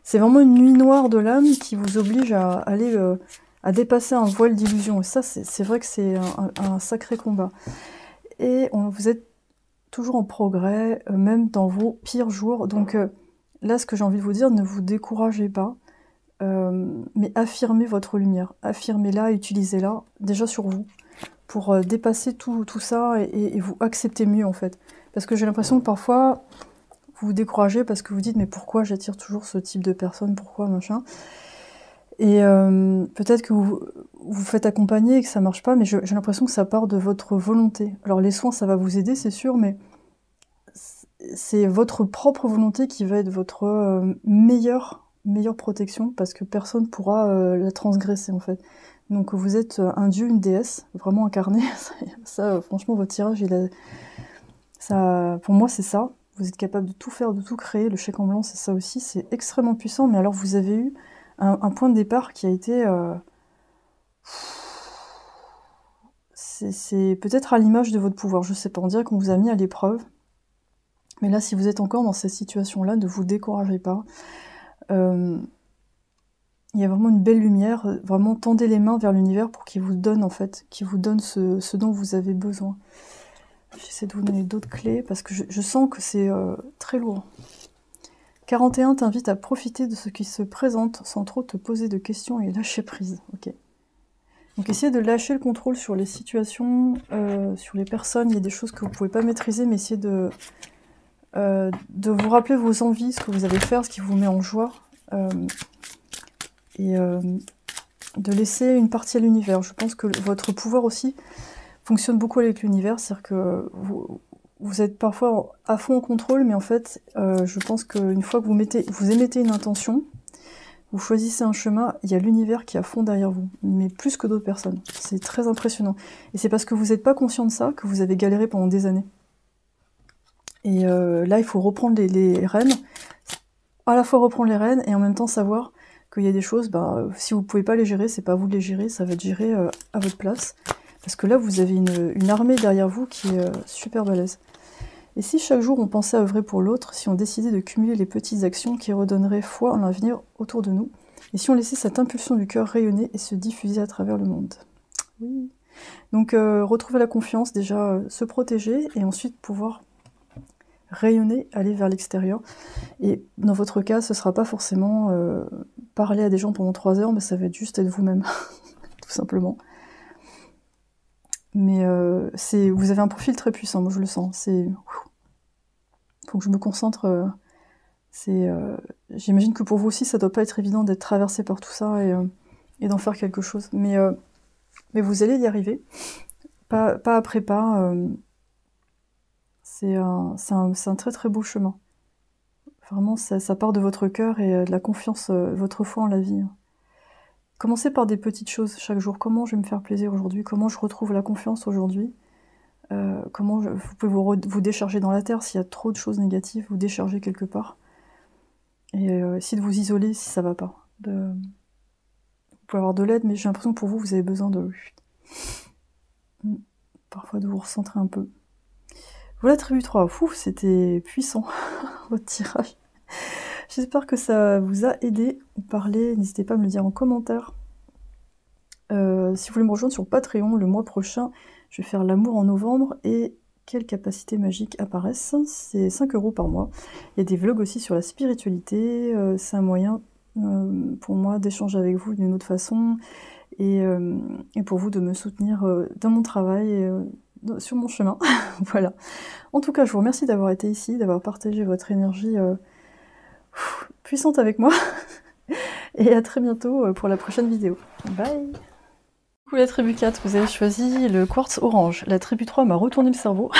c'est vraiment une nuit noire de l'âme qui vous oblige à aller à dépasser un voile d'illusion, et ça c'est vrai que c'est un sacré combat. Et vous êtes toujours en progrès, même dans vos pires jours. Donc là, ce que j'ai envie de vous dire, ne vous découragez pas, mais affirmez votre lumière. Affirmez-la, utilisez-la, déjà sur vous, pour dépasser tout ça et vous accepter mieux, en fait. Parce que j'ai l'impression que parfois, vous vous découragez parce que vous dites « mais pourquoi j'attire toujours ce type de personne, pourquoi, machin ?» Et peut-être que vous vous faites accompagner et que ça marche pas, mais j'ai l'impression que ça part de votre volonté. Alors les soins, ça va vous aider, c'est sûr, mais c'est votre propre volonté qui va être votre meilleure protection, parce que personne ne pourra la transgresser, en fait. Donc vous êtes un dieu, une déesse, vraiment incarné. Ça, franchement, votre tirage, pour moi, c'est ça. Vous êtes capable de tout faire, de tout créer. Le chèque en blanc, c'est ça aussi. C'est extrêmement puissant, mais alors vous avez eu un point de départ qui a été... c'est peut-être à l'image de votre pouvoir, je sais pas, on dirait qu'on vous a mis à l'épreuve. Mais là, si vous êtes encore dans cette situation-là, ne vous découragez pas. Il y a vraiment une belle lumière, vraiment tendez les mains vers l'univers pour qu'il vous donne, en fait, qu'il vous donne ce dont vous avez besoin. J'essaie de vous donner d'autres clés, parce que je sens que c'est très lourd. 41 t'invite à profiter de ce qui se présente sans trop te poser de questions et lâcher prise. Ok. Donc essayez de lâcher le contrôle sur les situations, sur les personnes. Il y a des choses que vous ne pouvez pas maîtriser, mais essayez de vous rappeler vos envies, ce que vous allez faire, ce qui vous met en joie. Et de laisser une partie à l'univers. Je pense que votre pouvoir aussi fonctionne beaucoup avec l'univers, c'est-à-dire que vous êtes parfois à fond en contrôle, mais en fait, je pense qu'une fois que vous émettez une intention, vous choisissez un chemin, il y a l'univers qui est à fond derrière vous, mais plus que d'autres personnes. C'est très impressionnant. Et c'est parce que vous n'êtes pas conscient de ça que vous avez galéré pendant des années. Et là, il faut reprendre les rênes. à la fois reprendre les rênes et en même temps savoir qu'il y a des choses, si vous pouvez pas les gérer, c'est pas à vous de les gérer, ça va être géré à votre place. Parce que là, vous avez une armée derrière vous qui est super balèze. Et si chaque jour on pensait à œuvrer pour l'autre, si on décidait de cumuler les petites actions qui redonneraient foi en l'avenir autour de nous, et si on laissait cette impulsion du cœur rayonner et se diffuser à travers le monde. Oui. Donc retrouver la confiance, déjà se protéger, et ensuite pouvoir rayonner, aller vers l'extérieur. Et dans votre cas, ce sera pas forcément parler à des gens pendant 3 heures, mais ça va être juste être vous-même, tout simplement. Mais vous avez un profil très puissant, moi je le sens. Faut que je me concentre. J'imagine que pour vous aussi, ça doit pas être évident d'être traversé par tout ça et d'en faire quelque chose. Mais vous allez y arriver, pas après pas. C'est un très très beau chemin. Vraiment, ça part de votre cœur et de la confiance, votre foi en la vie. Commencez par des petites choses chaque jour. Comment je vais me faire plaisir aujourd'hui? Comment je retrouve la confiance aujourd'hui? Comment vous pouvez vous décharger dans la terre s'il y a trop de choses négatives, vous décharger quelque part. Et essayez de vous isoler si ça va pas. Vous pouvez avoir de l'aide, mais j'ai l'impression que pour vous, vous avez besoin de... parfois de vous recentrer un peu. Voilà, tribu 3. Ouf, c'était puissant, votre tirage. J'espère que ça vous a aidé ou parlé. N'hésitez pas à me le dire en commentaire. Si vous voulez me rejoindre sur Patreon, le mois prochain, je vais faire l'amour en novembre et quelles capacités magiques apparaissent. C'est 5 € par mois. Il y a des vlogs aussi sur la spiritualité. C'est un moyen pour moi d'échanger avec vous d'une autre façon et pour vous de me soutenir dans mon travail et sur mon chemin. Voilà. En tout cas, je vous remercie d'avoir été ici, d'avoir partagé votre énergie puissante avec moi. Et à très bientôt pour la prochaine vidéo. Bye! Coucou la tribu 4, vous avez choisi le quartz orange. La tribu 3 m'a retourné le cerveau.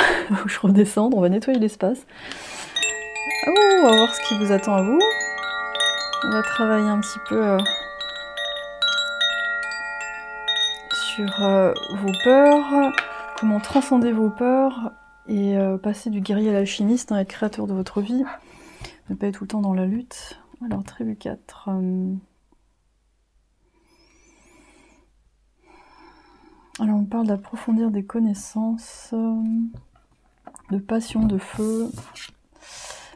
Je redescends, on va nettoyer l'espace. Oh, on va voir ce qui vous attend à vous. On va travailler un petit peu sur vos peurs, comment transcender vos peurs et passer du guerrier à l'alchimiste, être créateur de votre vie, ne pas être tout le temps dans la lutte. Alors, tribu 4. Alors, on parle d'approfondir des connaissances, de passion, de feu.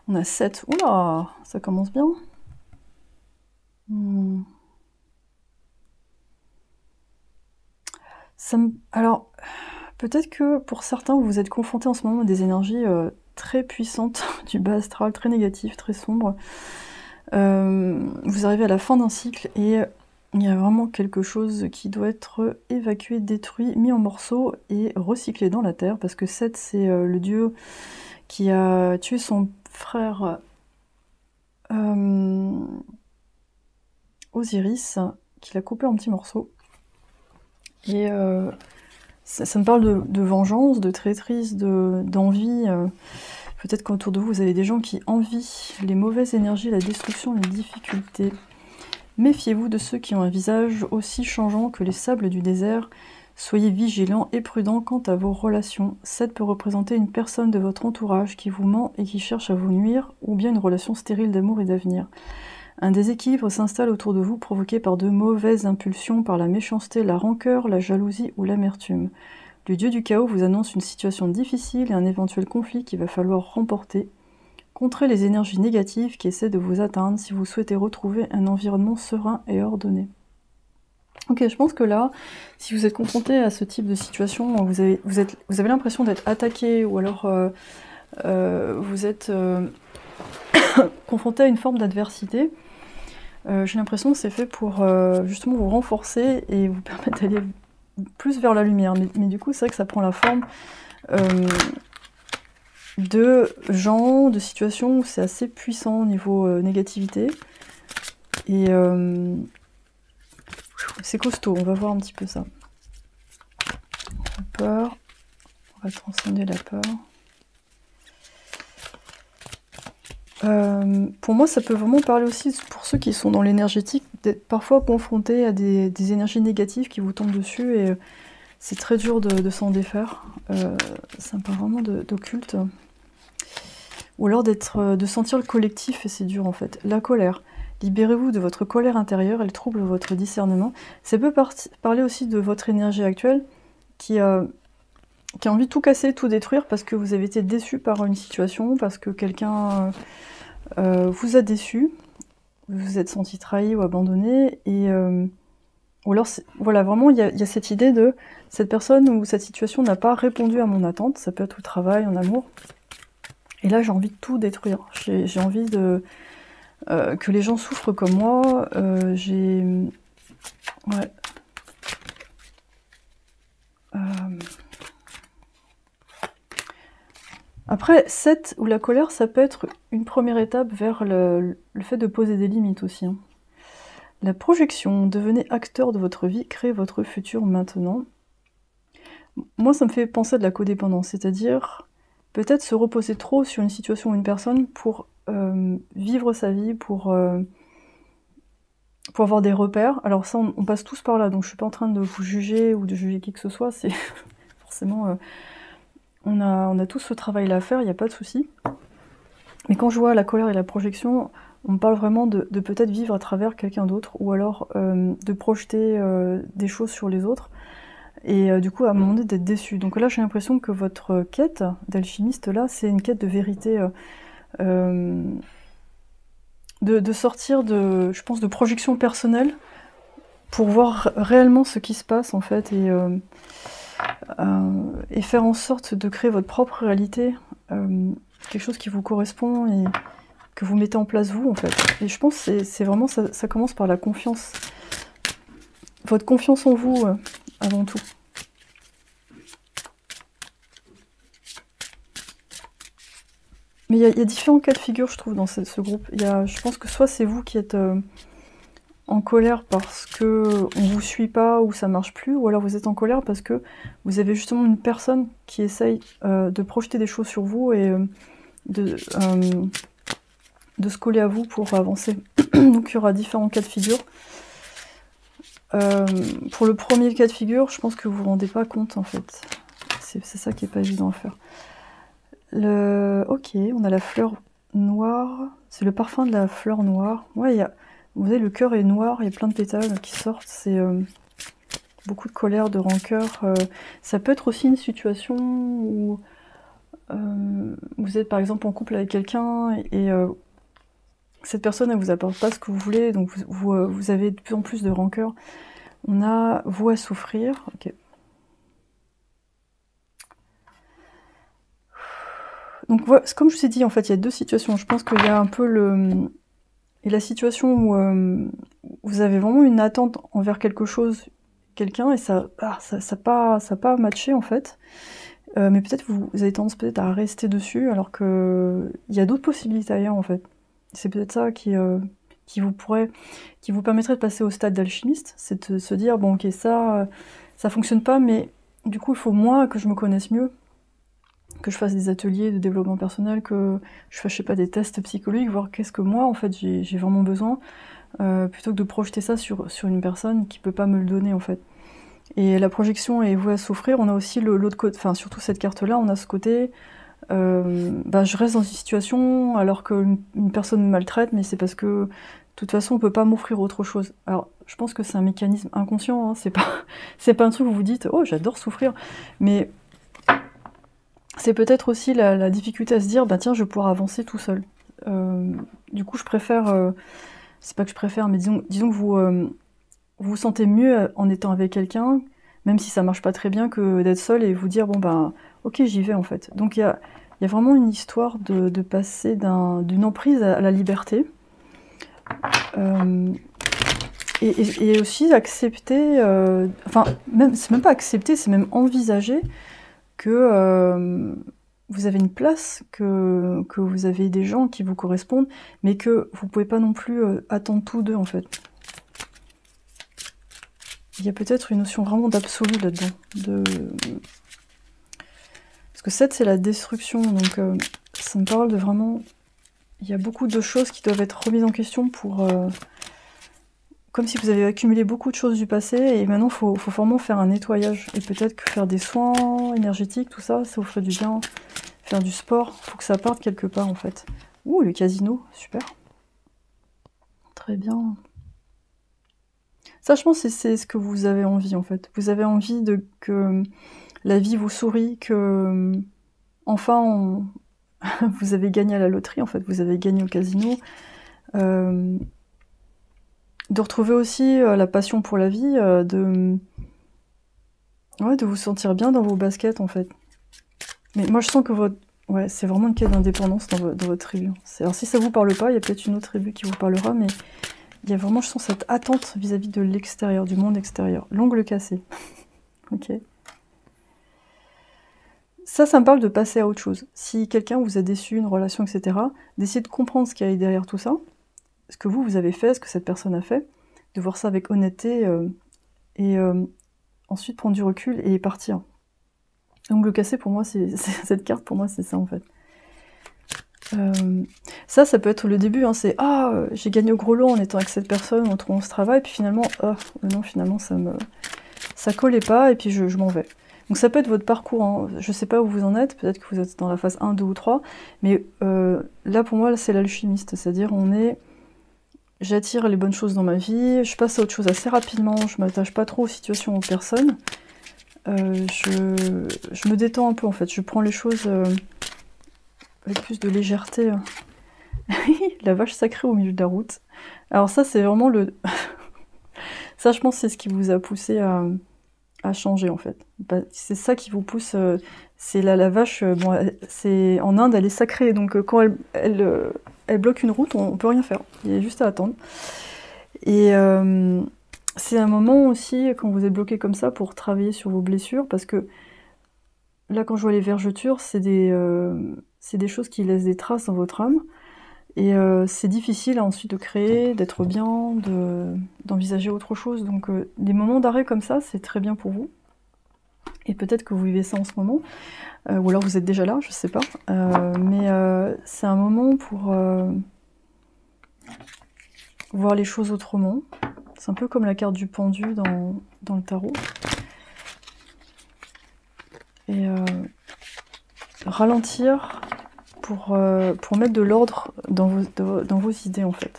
On a 7. Oula, ça commence bien. Alors, peut-être que pour certains, vous êtes confrontés en ce moment à des énergies très puissantes, du bas astral, très négatives, très sombres. Vous arrivez à la fin d'un cycle et il y a vraiment quelque chose qui doit être évacué, détruit, mis en morceaux et recyclé dans la terre, parce que Seth, c'est le dieu qui a tué son frère Osiris, qui l'a coupé en petits morceaux. Et ça me parle de vengeance, de traîtrise, d'envie. Peut-être qu'autour de vous, vous avez des gens qui envient les mauvaises énergies, la destruction, les difficultés. Méfiez-vous de ceux qui ont un visage aussi changeant que les sables du désert. Soyez vigilants et prudents quant à vos relations. 7 peut représenter une personne de votre entourage qui vous ment et qui cherche à vous nuire, ou bien une relation stérile d'amour et d'avenir. Un déséquilibre s'installe autour de vous provoqué par de mauvaises impulsions, par la méchanceté, la rancœur, la jalousie ou l'amertume. Le dieu du chaos vous annonce une situation difficile et un éventuel conflit qu'il va falloir remporter. Contrez les énergies négatives qui essaient de vous atteindre si vous souhaitez retrouver un environnement serein et ordonné. Ok, je pense que là, si vous êtes confronté à ce type de situation, vous avez l'impression d'être attaqué, ou alors vous êtes confronté à une forme d'adversité. J'ai l'impression que c'est fait pour justement vous renforcer et vous permettre d'aller plus vers la lumière. Mais du coup, c'est vrai que ça prend la forme de gens, de situations où c'est assez puissant au niveau négativité. Et c'est costaud, on va voir un petit peu ça. La peur, on va transcender la peur. Pour moi, ça peut vraiment parler aussi pour ceux qui sont dans l'énergétique, d'être parfois confrontés à des énergies négatives qui vous tombent dessus et c'est très dur de s'en défaire. Ça me parle vraiment d'occulte. ou alors de sentir le collectif, et c'est dur en fait. La colère. Libérez-vous de votre colère intérieure, elle trouble votre discernement. Ça peut parler aussi de votre énergie actuelle qui a envie de tout casser, tout détruire parce que vous avez été déçu par une situation, parce que quelqu'un vous a déçu, vous vous êtes senti trahi ou abandonné, et ou alors, voilà, vraiment, il y a cette idée de cette personne ou cette situation n'a pas répondu à mon attente, ça peut être au travail, en amour, et là j'ai envie de tout détruire, j'ai envie de que les gens souffrent comme moi, ouais. Après, 7 ou la colère, ça peut être une première étape vers le fait de poser des limites aussi, hein. La projection, devenez acteur de votre vie, créez votre futur maintenant. Moi, ça me fait penser à de la codépendance, c'est-à-dire peut-être se reposer trop sur une situation ou une personne pour vivre sa vie, pour avoir des repères. Alors ça, on passe tous par là, donc je suis pas en train de vous juger ou de juger qui que ce soit, c'est forcément... on a tous ce travail-là à faire, il n'y a pas de souci. Mais quand je vois la colère et la projection, on parle vraiment de peut-être vivre à travers quelqu'un d'autre, ou alors de projeter des choses sur les autres, et du coup à un moment donné d'être déçu. Donc là j'ai l'impression que votre quête d'alchimiste là, c'est une quête de vérité, de sortir de, je pense, de projection personnelle, pour voir réellement ce qui se passe en fait, et faire en sorte de créer votre propre réalité, quelque chose qui vous correspond et que vous mettez en place vous en fait. Et je pense que c'est vraiment, ça commence par la confiance. Votre confiance en vous avant tout. Mais il y a différents cas de figure, je trouve, dans ce groupe. Je pense que soit c'est vous qui êtes en colère parce que on vous suit pas ou ça marche plus, ou alors vous êtes en colère parce que vous avez justement une personne qui essaye de projeter des choses sur vous et de se coller à vous pour avancer. Donc il y aura différents cas de figure. Pour le premier cas de figure, je pense que vous vous rendez pas compte en fait. C'est ça qui est pas évident à faire. Ok, on a la fleur noire. C'est le parfum de la fleur noire. Ouais, vous voyez, le cœur est noir, il y a plein de pétales qui sortent. C'est beaucoup de colère, de rancœur. Ça peut être aussi une situation où vous êtes par exemple en couple avec quelqu'un et cette personne ne vous apporte pas ce que vous voulez, donc vous avez de plus en plus de rancœur. On a vous à souffrir. Ok. Donc voilà, comme je vous ai dit, en fait, il y a deux situations. Je pense qu'il y a un peu la situation où vous avez vraiment une attente envers quelque chose, quelqu'un, et ça pas matché en fait. Mais peut-être vous avez tendance peut-être à rester dessus, alors que il y a d'autres possibilités ailleurs en fait. C'est peut-être ça qui vous permettrait de passer au stade d'alchimiste, c'est de se dire bon ok ça fonctionne pas, mais du coup il faut moi que je me connaisse mieux, que je fasse des ateliers de développement personnel, que je fasse, je sais pas, des tests psychologiques, voir qu'est-ce que moi en fait j'ai vraiment besoin, plutôt que de projeter ça sur une personne qui peut pas me le donner en fait. Et la projection est vouée à souffrir. On a aussi l'autre côté, enfin surtout cette carte-là, on a ce côté, je reste dans une situation alors qu'une personne me maltraite, mais c'est parce que de toute façon on peut pas m'offrir autre chose. Alors je pense que c'est un mécanisme inconscient, hein, c'est pas un truc où vous vous dites oh j'adore souffrir, mais c'est peut-être aussi la difficulté à se dire bah tiens je vais pouvoir avancer tout seul. Du coup je préfère, c'est pas que je préfère, mais disons que vous vous sentez mieux en étant avec quelqu'un, même si ça marche pas très bien, que d'être seul et vous dire bon ben ok j'y vais en fait. Donc il y a vraiment une histoire de passer d'une emprise à la liberté, et aussi accepter, enfin même c'est même pas accepter, c'est même envisager que vous avez une place, que vous avez des gens qui vous correspondent, mais que vous pouvez pas non plus attendre tout d'eux en fait. Il y a peut-être une notion vraiment d'absolu là-dedans. Parce que 7 c'est la destruction, donc ça me parle de vraiment... Il y a beaucoup de choses qui doivent être remises en question pour... comme si vous avez accumulé beaucoup de choses du passé, et maintenant il faut vraiment faire un nettoyage. Et peut-être que faire des soins énergétiques, tout ça, ça vous ferait du bien. faire du sport, faut que ça parte quelque part en fait. Ouh, le casino, super. Très bien. Ça, je pense que c'est ce que vous avez envie en fait. Vous avez envie que la vie vous sourit, que enfin vous avez gagné à la loterie en fait, vous avez gagné au casino. De retrouver aussi la passion pour la vie, de vous sentir bien dans vos baskets en fait. Mais moi je sens que votre... Ouais, c'est vraiment une quête d'indépendance dans votre tribu. Alors si ça vous parle pas, il y a peut-être une autre tribu qui vous parlera, mais il y a vraiment, je sens, cette attente vis-à-vis de l'extérieur, du monde extérieur. L'ongle cassé. Ok. Ça me parle de passer à autre chose. Si quelqu'un vous a déçu, une relation, etc., d'essayer de comprendre ce qu'il y a derrière tout ça, ce que vous avez fait, ce que cette personne a fait, de voir ça avec honnêteté, et ensuite prendre du recul et partir. L'ongle cassé, pour moi, cette carte, pour moi, c'est ça, en fait. Ça peut être le début, hein, c'est « Ah, j'ai gagné au gros lot en étant avec cette personne, en trouvant ce travail, puis finalement, non, finalement, ça collait pas, et puis je m'en vais. » Donc ça peut être votre parcours, hein. Je sais pas où vous en êtes, peut-être que vous êtes dans la phase 1, 2 ou 3, mais là, pour moi, c'est l'alchimiste, c'est-à-dire j'attire les bonnes choses dans ma vie, je passe à autre chose assez rapidement, je m'attache pas trop aux situations, aux personnes, je me détends un peu, en fait, je prends les choses... avec plus de légèreté. La vache sacrée au milieu de la route. Alors ça, c'est vraiment le... ça, je pense, c'est ce qui vous a poussé à changer, en fait. C'est ça qui vous pousse... c'est la vache... bon, en Inde, elle est sacrée, donc quand elle bloque une route, on peut rien faire. Il y a juste à attendre. Et c'est un moment aussi, quand vous êtes bloqué comme ça, pour travailler sur vos blessures, parce que là, quand je vois les vergetures, c'est des choses qui laissent des traces dans votre âme, et c'est difficile ensuite de créer, d'être bien, d'envisager autre chose. Donc des moments d'arrêt comme ça, c'est très bien pour vous. Et peut-être que vous vivez ça en ce moment, ou alors vous êtes déjà là, je sais pas. Mais c'est un moment pour voir les choses autrement. C'est un peu comme la carte du pendu dans le tarot. Et ralentir pour mettre de l'ordre dans vos idées, en fait.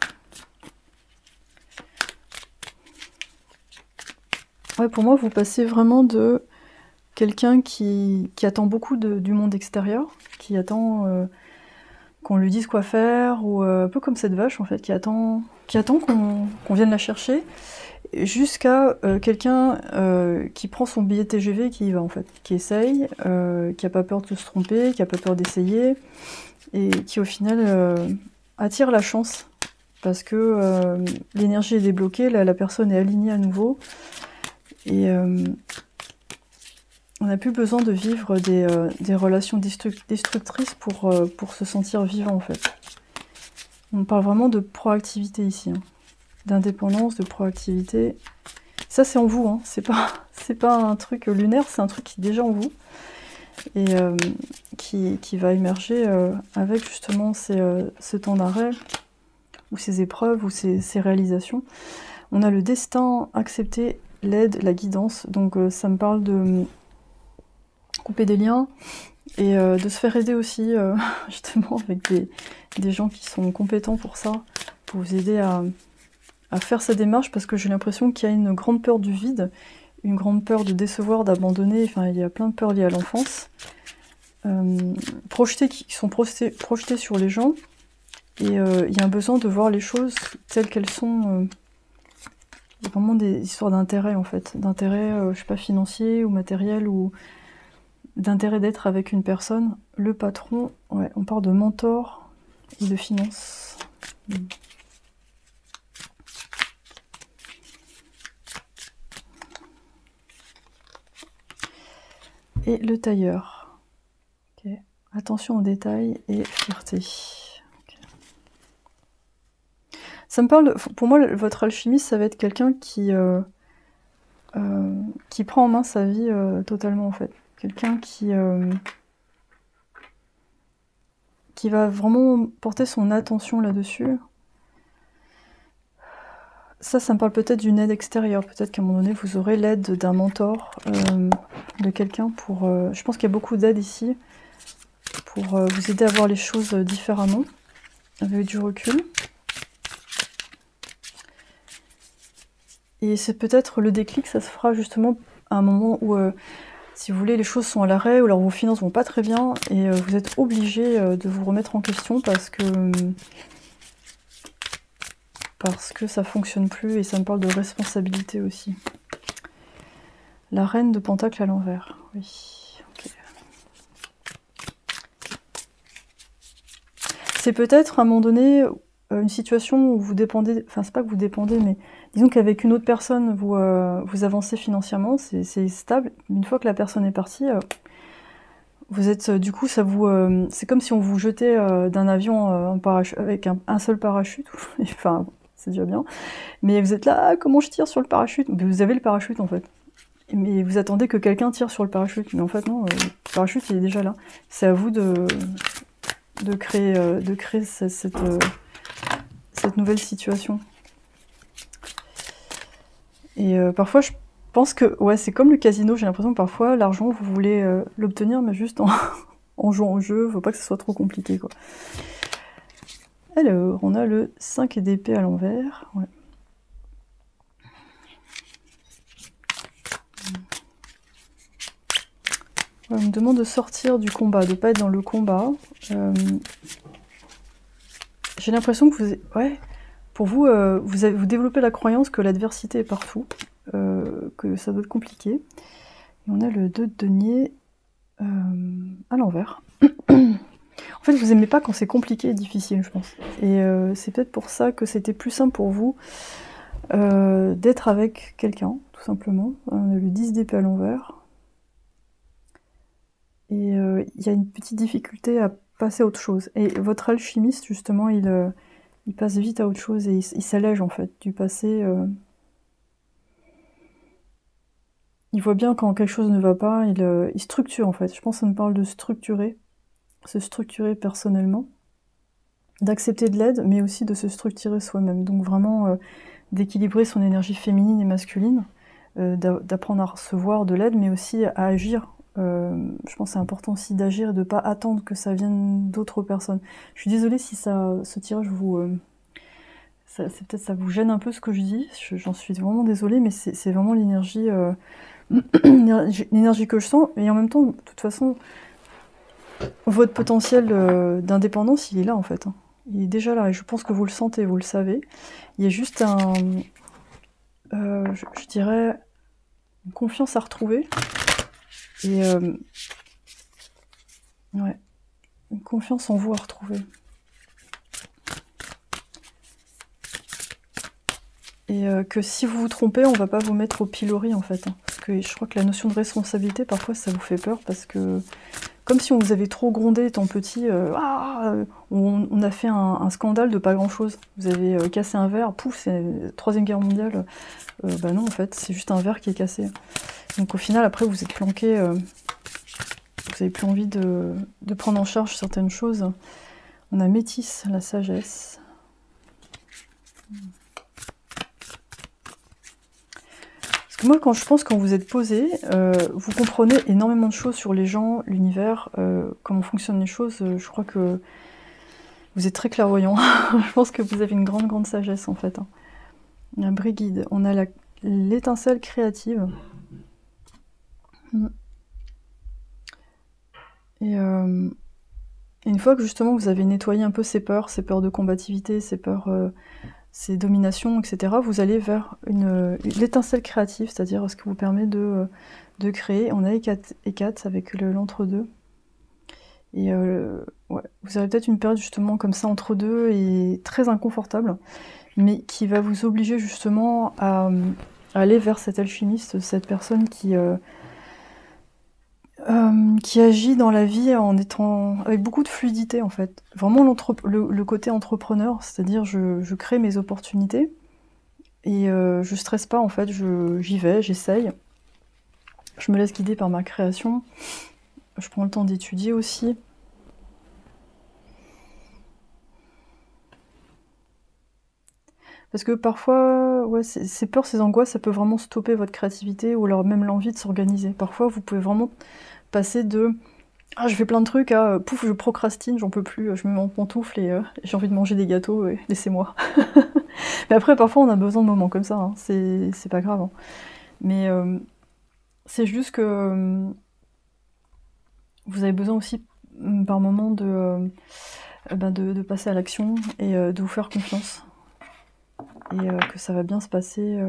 Ouais, pour moi, vous passez vraiment de quelqu'un qui attend beaucoup du monde extérieur, qui attend qu'on lui dise quoi faire, ou un peu comme cette vache, en fait, qui attend qu'on vienne la chercher, jusqu'à quelqu'un qui prend son billet TGV et qui y va, en fait, qui essaye, qui a pas peur de se tromper, qui a pas peur d'essayer, et qui au final attire la chance, parce que l'énergie est débloquée, la personne est alignée à nouveau, et on n'a plus besoin de vivre des relations destructrices pour se sentir vivant, en fait. On parle vraiment de proactivité ici, hein. D'indépendance, de proactivité. Ça, c'est en vous, hein. C'est pas un truc lunaire, c'est un truc qui est déjà en vous, et qui va émerger avec justement ce temps d'arrêt, ou ces épreuves, ou ces réalisations. On a le destin accepté, l'aide, la guidance, donc ça me parle de couper des liens, et de se faire aider aussi, justement, avec des gens qui sont compétents pour ça, pour vous aider à faire cette démarche, parce que j'ai l'impression qu'il y a une grande peur du vide, une grande peur de décevoir, d'abandonner, enfin il y a plein de peurs liées à l'enfance, qui sont projetées sur les gens, et il y a un besoin de voir les choses telles qu'elles sont. Il y a vraiment des histoires d'intérêt, en fait, d'intérêt, je sais pas, financier ou matériel, ou d'intérêt d'être avec une personne. Le patron, ouais, on parle de mentor et de finance. Et le tailleur. Okay. Attention aux détails et fierté. Okay. Ça me parle, pour moi, votre alchimiste, ça va être quelqu'un qui prend en main sa vie totalement, en fait. Quelqu'un qui va vraiment porter son attention là-dessus. Ça me parle peut-être d'une aide extérieure. Peut-être qu'à un moment donné, vous aurez l'aide d'un mentor, de quelqu'un pour... je pense qu'il y a beaucoup d'aide ici pour vous aider à voir les choses différemment, avec du recul. Et c'est peut-être le déclic, ça se fera justement à un moment où, si vous voulez, les choses sont à l'arrêt, ou alors vos finances vont pas très bien, et vous êtes obligé de vous remettre en question parce que ça fonctionne plus, et ça me parle de responsabilité aussi. La reine de Pentacle à l'envers, oui. Okay. C'est peut-être à un moment donné une situation où vous dépendez, enfin c'est pas que vous dépendez, mais disons qu'avec une autre personne vous avancez financièrement, c'est stable. Une fois que la personne est partie, vous êtes du coup ça vous, c'est comme si on vous jetait d'un avion avec un seul parachute. Enfin c'est déjà bien, mais vous êtes là, ah, comment je tire sur le parachute? Vous avez le parachute en fait. Mais vous attendez que quelqu'un tire sur le parachute. Mais en fait, non, le parachute, il est déjà là. C'est à vous de créer cette nouvelle situation. Et parfois, je pense que ouais, c'est comme le casino. J'ai l'impression que parfois, l'argent, vous voulez l'obtenir, mais juste en jouant au jeu. Faut pas que ce soit trop compliqué, quoi. Alors, on a le 5 d'épée à l'envers. Ouais. On me demande de sortir du combat, de ne pas être dans le combat. J'ai l'impression que vous... Ouais, pour vous, vous développez la croyance que l'adversité est partout, que ça doit être compliqué. Et on a le 2 de denier à l'envers. En fait, vous aimez pas quand c'est compliqué et difficile, je pense. Et c'est peut-être pour ça que c'était plus simple pour vous d'être avec quelqu'un, tout simplement. On a le 10 d'épée à l'envers. Et il y a une petite difficulté à passer à autre chose. Et votre alchimiste, justement, il passe vite à autre chose et il s'allège, en fait, du passé. Il voit bien quand quelque chose ne va pas, il structure, en fait. Je pense que ça me parle de structurer, se structurer personnellement, d'accepter de l'aide, mais aussi de se structurer soi-même. Donc vraiment d'équilibrer son énergie féminine et masculine, d'apprendre à recevoir de l'aide, mais aussi à agir. Je pense que c'est important aussi d'agir et de ne pas attendre que ça vienne d'autres personnes. Je suis désolée si ce tirage vous... peut-être ça vous gêne un peu ce que je dis, j'en suis vraiment désolée, mais c'est vraiment l'énergie l'énergie que je sens, et en même temps, de toute façon, votre potentiel d'indépendance, il est là en fait. Hein. Il est déjà là, et je pense que vous le sentez, vous le savez. Il y a juste je dirais, une confiance à retrouver. Et ouais, une confiance en vous à retrouver. Et que si vous vous trompez, on va pas vous mettre au pilori en fait. Hein. Parce que je crois que la notion de responsabilité, parfois, ça vous fait peur parce que, comme si on vous avait trop grondé étant petit, on a fait un scandale de pas grand chose. Vous avez cassé un verre, pouf, c'est la 3e guerre mondiale. Bah non, en fait, c'est juste un verre qui est cassé. Donc au final, après, vous êtes planqué. Vous avez plus envie de prendre en charge certaines choses. On a Métis, la sagesse. Parce que moi, quand vous êtes posé, vous comprenez énormément de choses sur les gens, l'univers, comment fonctionnent les choses. Je crois que vous êtes très clairvoyant. Je pense que vous avez une grande sagesse, en fait. Hein. On a Brigide. On a l'étincelle créative. Et une fois que justement vous avez nettoyé un peu ces peurs de combativité, ces peurs, ces dominations, etc., vous allez vers l'étincelle créative, c'est-à-dire ce qui vous permet de créer. On a Hécate avec l'entre-deux. Et ouais, vous avez peut-être une période justement comme ça entre deux et très inconfortable, mais qui va vous obliger justement à aller vers cet alchimiste, cette personne qui agit dans la vie en étant avec beaucoup de fluidité en fait. Vraiment le côté entrepreneur, c'est-à-dire je crée mes opportunités et je stresse pas en fait, j'y vais, j'essaye. Je me laisse guider par ma création. Je prends le temps d'étudier aussi. Parce que parfois, ouais, ces peurs, ces angoisses, ça peut vraiment stopper votre créativité ou alors même l'envie de s'organiser. Parfois, vous pouvez vraiment passer de Ah, je fais plein de trucs, hein, pouf, je procrastine, j'en peux plus, je me mets en pantoufle et j'ai envie de manger des gâteaux, et laissez-moi. Mais après, parfois, on a besoin de moments comme ça, hein, c'est pas grave. Hein. Mais c'est juste que vous avez besoin aussi, par moment, de passer à l'action et de vous faire confiance. Et que ça va bien se passer.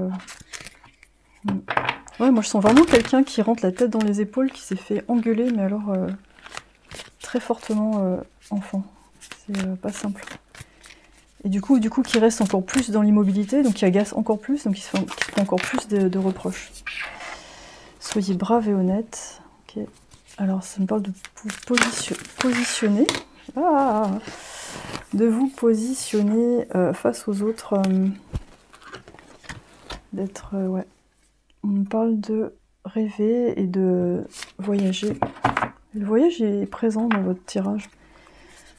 Ouais, moi je sens vraiment quelqu'un qui rentre la tête dans les épaules, qui s'est fait engueuler, mais alors très fortement enfant. C'est pas simple. Et du coup, qui reste encore plus dans l'immobilité, donc qui agace encore plus, donc qui se fait encore plus de reproches. Soyez brave et honnête. Ok. Alors ça me parle de vous positionner. De vous positionner face aux autres. D'être... ouais. On me parle de rêver et de voyager. Le voyage est présent dans votre tirage.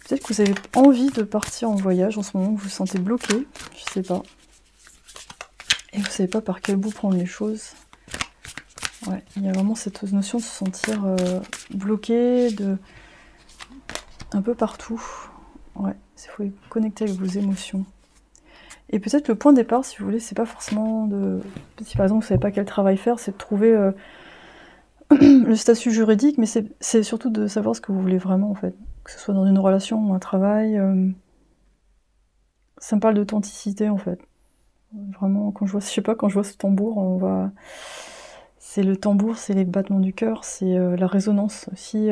Peut-être que vous avez envie de partir en voyage en ce moment, vous vous sentez bloqué, je sais pas. Et vous savez pas par quel bout prendre les choses. Ouais, il y a vraiment cette notion de se sentir bloqué, un peu partout. Ouais, il faut connecter avec vos émotions. Et peut-être le point de départ, si vous voulez, c'est pas forcément de... Si par exemple vous savez pas quel travail faire, c'est de trouver le statut juridique, mais c'est surtout de savoir ce que vous voulez vraiment en fait. Que ce soit dans une relation ou un travail. Ça me parle d'authenticité en fait. Vraiment, quand je vois, je sais pas, quand je vois ce tambour, c'est le tambour, c'est les battements du cœur, c'est la résonance aussi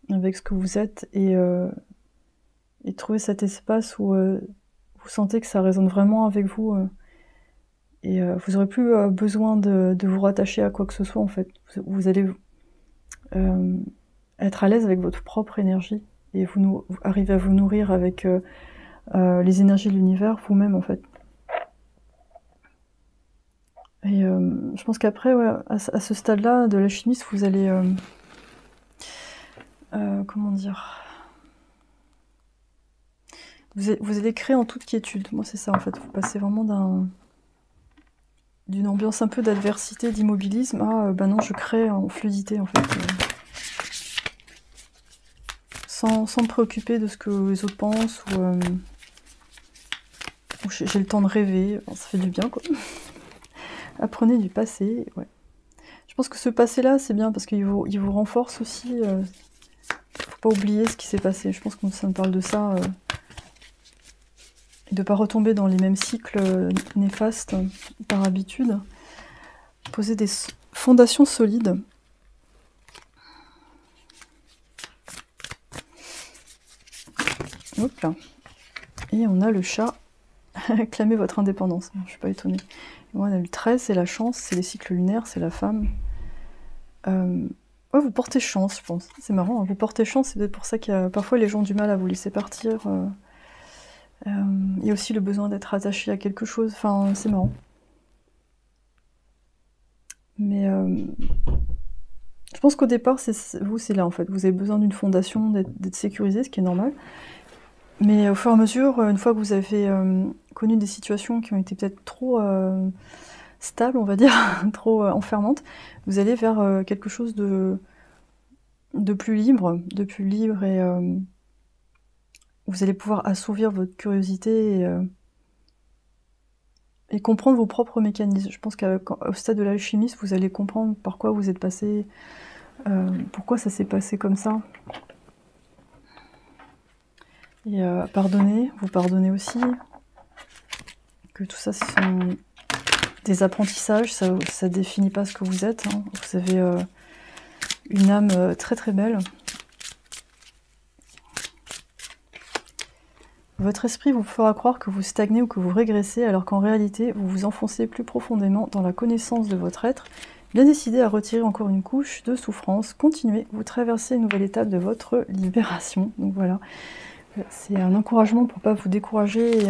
avec ce que vous êtes et trouver cet espace où vous sentez que ça résonne vraiment avec vous et vous aurez plus besoin de vous rattacher à quoi que ce soit en fait. Vous allez être à l'aise avec votre propre énergie et vous arrivez à vous nourrir avec les énergies de l'univers vous-même en fait. Et je pense qu'après, ouais, à ce stade-là de l'alchimiste, vous allez... comment dire, vous allez créer en toute quiétude. Moi, c'est ça, en fait. Vous passez vraiment d'une ambiance un peu d'adversité, d'immobilisme, à bah non, je crée en fluidité, en fait. Sans me préoccuper de ce que les autres pensent, ou j'ai le temps de rêver. Bon, ça fait du bien, quoi. Apprenez du passé, ouais. Je pense que ce passé-là, c'est bien, parce qu'il vous renforce aussi... faut pas oublier ce qui s'est passé. Je pense que ça me parle de ça. Et de ne pas retomber dans les mêmes cycles néfastes par habitude. Poser des fondations solides. Hop là. Et on a le chat. Clamez votre indépendance. Je suis pas étonnée. Et on a le 13, c'est la chance, c'est les cycles lunaires, c'est la femme. Ouais, vous portez chance, je pense. C'est marrant, hein. Vous portez chance, c'est peut-être pour ça qu'il y a parfois les gens ont du mal à vous laisser partir. Il y a aussi le besoin d'être attaché à quelque chose. Enfin, c'est marrant. Mais je pense qu'au départ, c'est là en fait. Vous avez besoin d'une fondation, d'être sécurisé, ce qui est normal. Mais au fur et à mesure, une fois que vous avez connu des situations qui ont été peut-être trop stables, on va dire, trop enfermantes, vous allez vers quelque chose de plus libre, et vous allez pouvoir assouvir votre curiosité et comprendre vos propres mécanismes. Je pense qu'au stade de l'alchimiste, vous allez comprendre par quoi vous êtes passé, pourquoi ça s'est passé comme ça. Et pardonner, vous pardonnez aussi. Que tout ça, ce sont des apprentissages, ça définit pas ce que vous êtes. Hein. Vous avez une âme très très belle. Votre esprit vous fera croire que vous stagnez ou que vous régressez, alors qu'en réalité, vous vous enfoncez plus profondément dans la connaissance de votre être. Bien décidé à retirer encore une couche de souffrance, continuez, vous traversez une nouvelle étape de votre libération. Donc voilà, c'est un encouragement pour ne pas vous décourager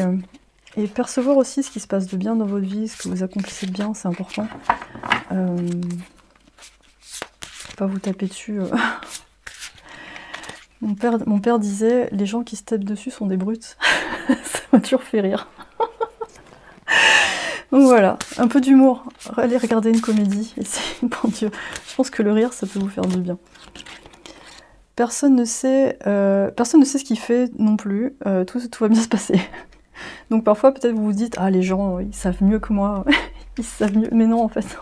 et percevoir aussi ce qui se passe de bien dans votre vie, ce que vous accomplissez de bien, c'est important. Pas vous taper dessus. Mon père disait, les gens qui se tapent dessus sont des brutes. Ça m'a toujours fait rire. Donc voilà, un peu d'humour. Allez regarder une comédie. Et c'est, bon Dieu, je pense que le rire, ça peut vous faire du bien. personne ne sait ce qu'il fait non plus, tout va bien se passer. Donc parfois peut-être vous vous dites « Ah les gens, ils savent mieux que moi, ils savent mieux », mais non en fait.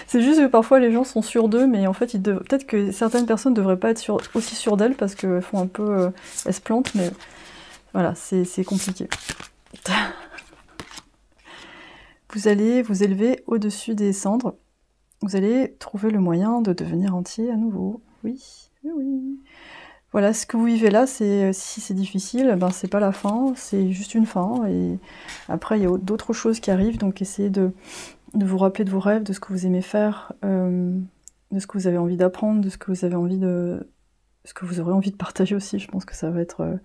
C'est juste que parfois les gens sont sûrs d'eux, mais en fait peut-être que certaines personnes ne devraient pas être aussi sûres d'elles parce qu'elles font un peu... elles se plantent, mais voilà, c'est compliqué. Vous allez vous élever au-dessus des cendres. Vous allez trouver le moyen de devenir entier à nouveau. Oui, oui, oui. Voilà, ce que vous vivez là, si c'est difficile, ben c'est pas la fin, c'est juste une fin. Et après, il y a d'autres choses qui arrivent, donc essayez de vous rappeler de vos rêves, de ce que vous aimez faire, de ce que vous avez envie d'apprendre, de ce que vous avez envie ce que vous aurez envie de partager aussi. Je pense que ça va être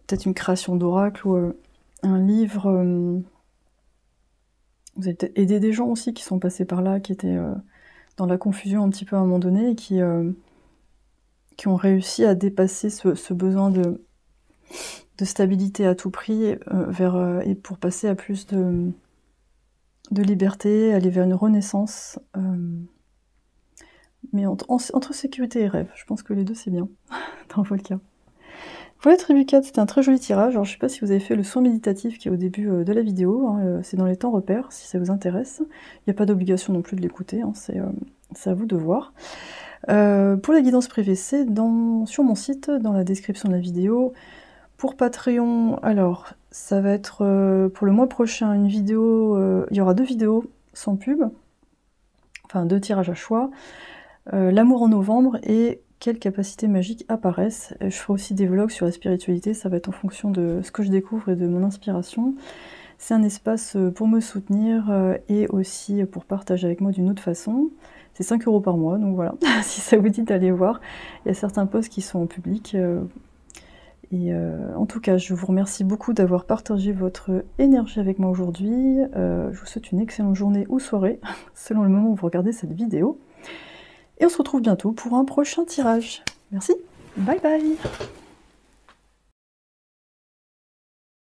peut-être une création d'oracle ou un livre. Vous allez peut-être aider des gens aussi qui sont passés par là, qui étaient dans la confusion un petit peu à un moment donné et qui ont réussi à dépasser ce besoin de stabilité à tout prix et pour passer à plus de liberté, aller vers une renaissance. Mais entre sécurité et rêve, je pense que les deux c'est bien, dans votre cas. Voilà Tribu 4, c'était un très joli tirage. Alors je sais pas si vous avez fait le soin méditatif qui est au début de la vidéo, hein, c'est dans les temps repères, si ça vous intéresse. Il n'y a pas d'obligation non plus de l'écouter, hein, c'est à vous de voir. Pour la guidance privée, c'est sur mon site, dans la description de la vidéo. Pour Patreon, alors ça va être pour le mois prochain une vidéo, il y aura 2 vidéos sans pub, enfin 2 tirages à choix, l'amour en novembre et quelles capacités magiques apparaissent. Je ferai aussi des vlogs sur la spiritualité, ça va être en fonction de ce que je découvre et de mon inspiration. C'est un espace pour me soutenir et aussi pour partager avec moi d'une autre façon. C'est 5 € par mois, donc voilà, si ça vous dit d'aller voir. Il y a certains posts qui sont en public. En tout cas, je vous remercie beaucoup d'avoir partagé votre énergie avec moi aujourd'hui. Je vous souhaite une excellente journée ou soirée, selon le moment où vous regardez cette vidéo. Et on se retrouve bientôt pour un prochain tirage. Merci, bye bye!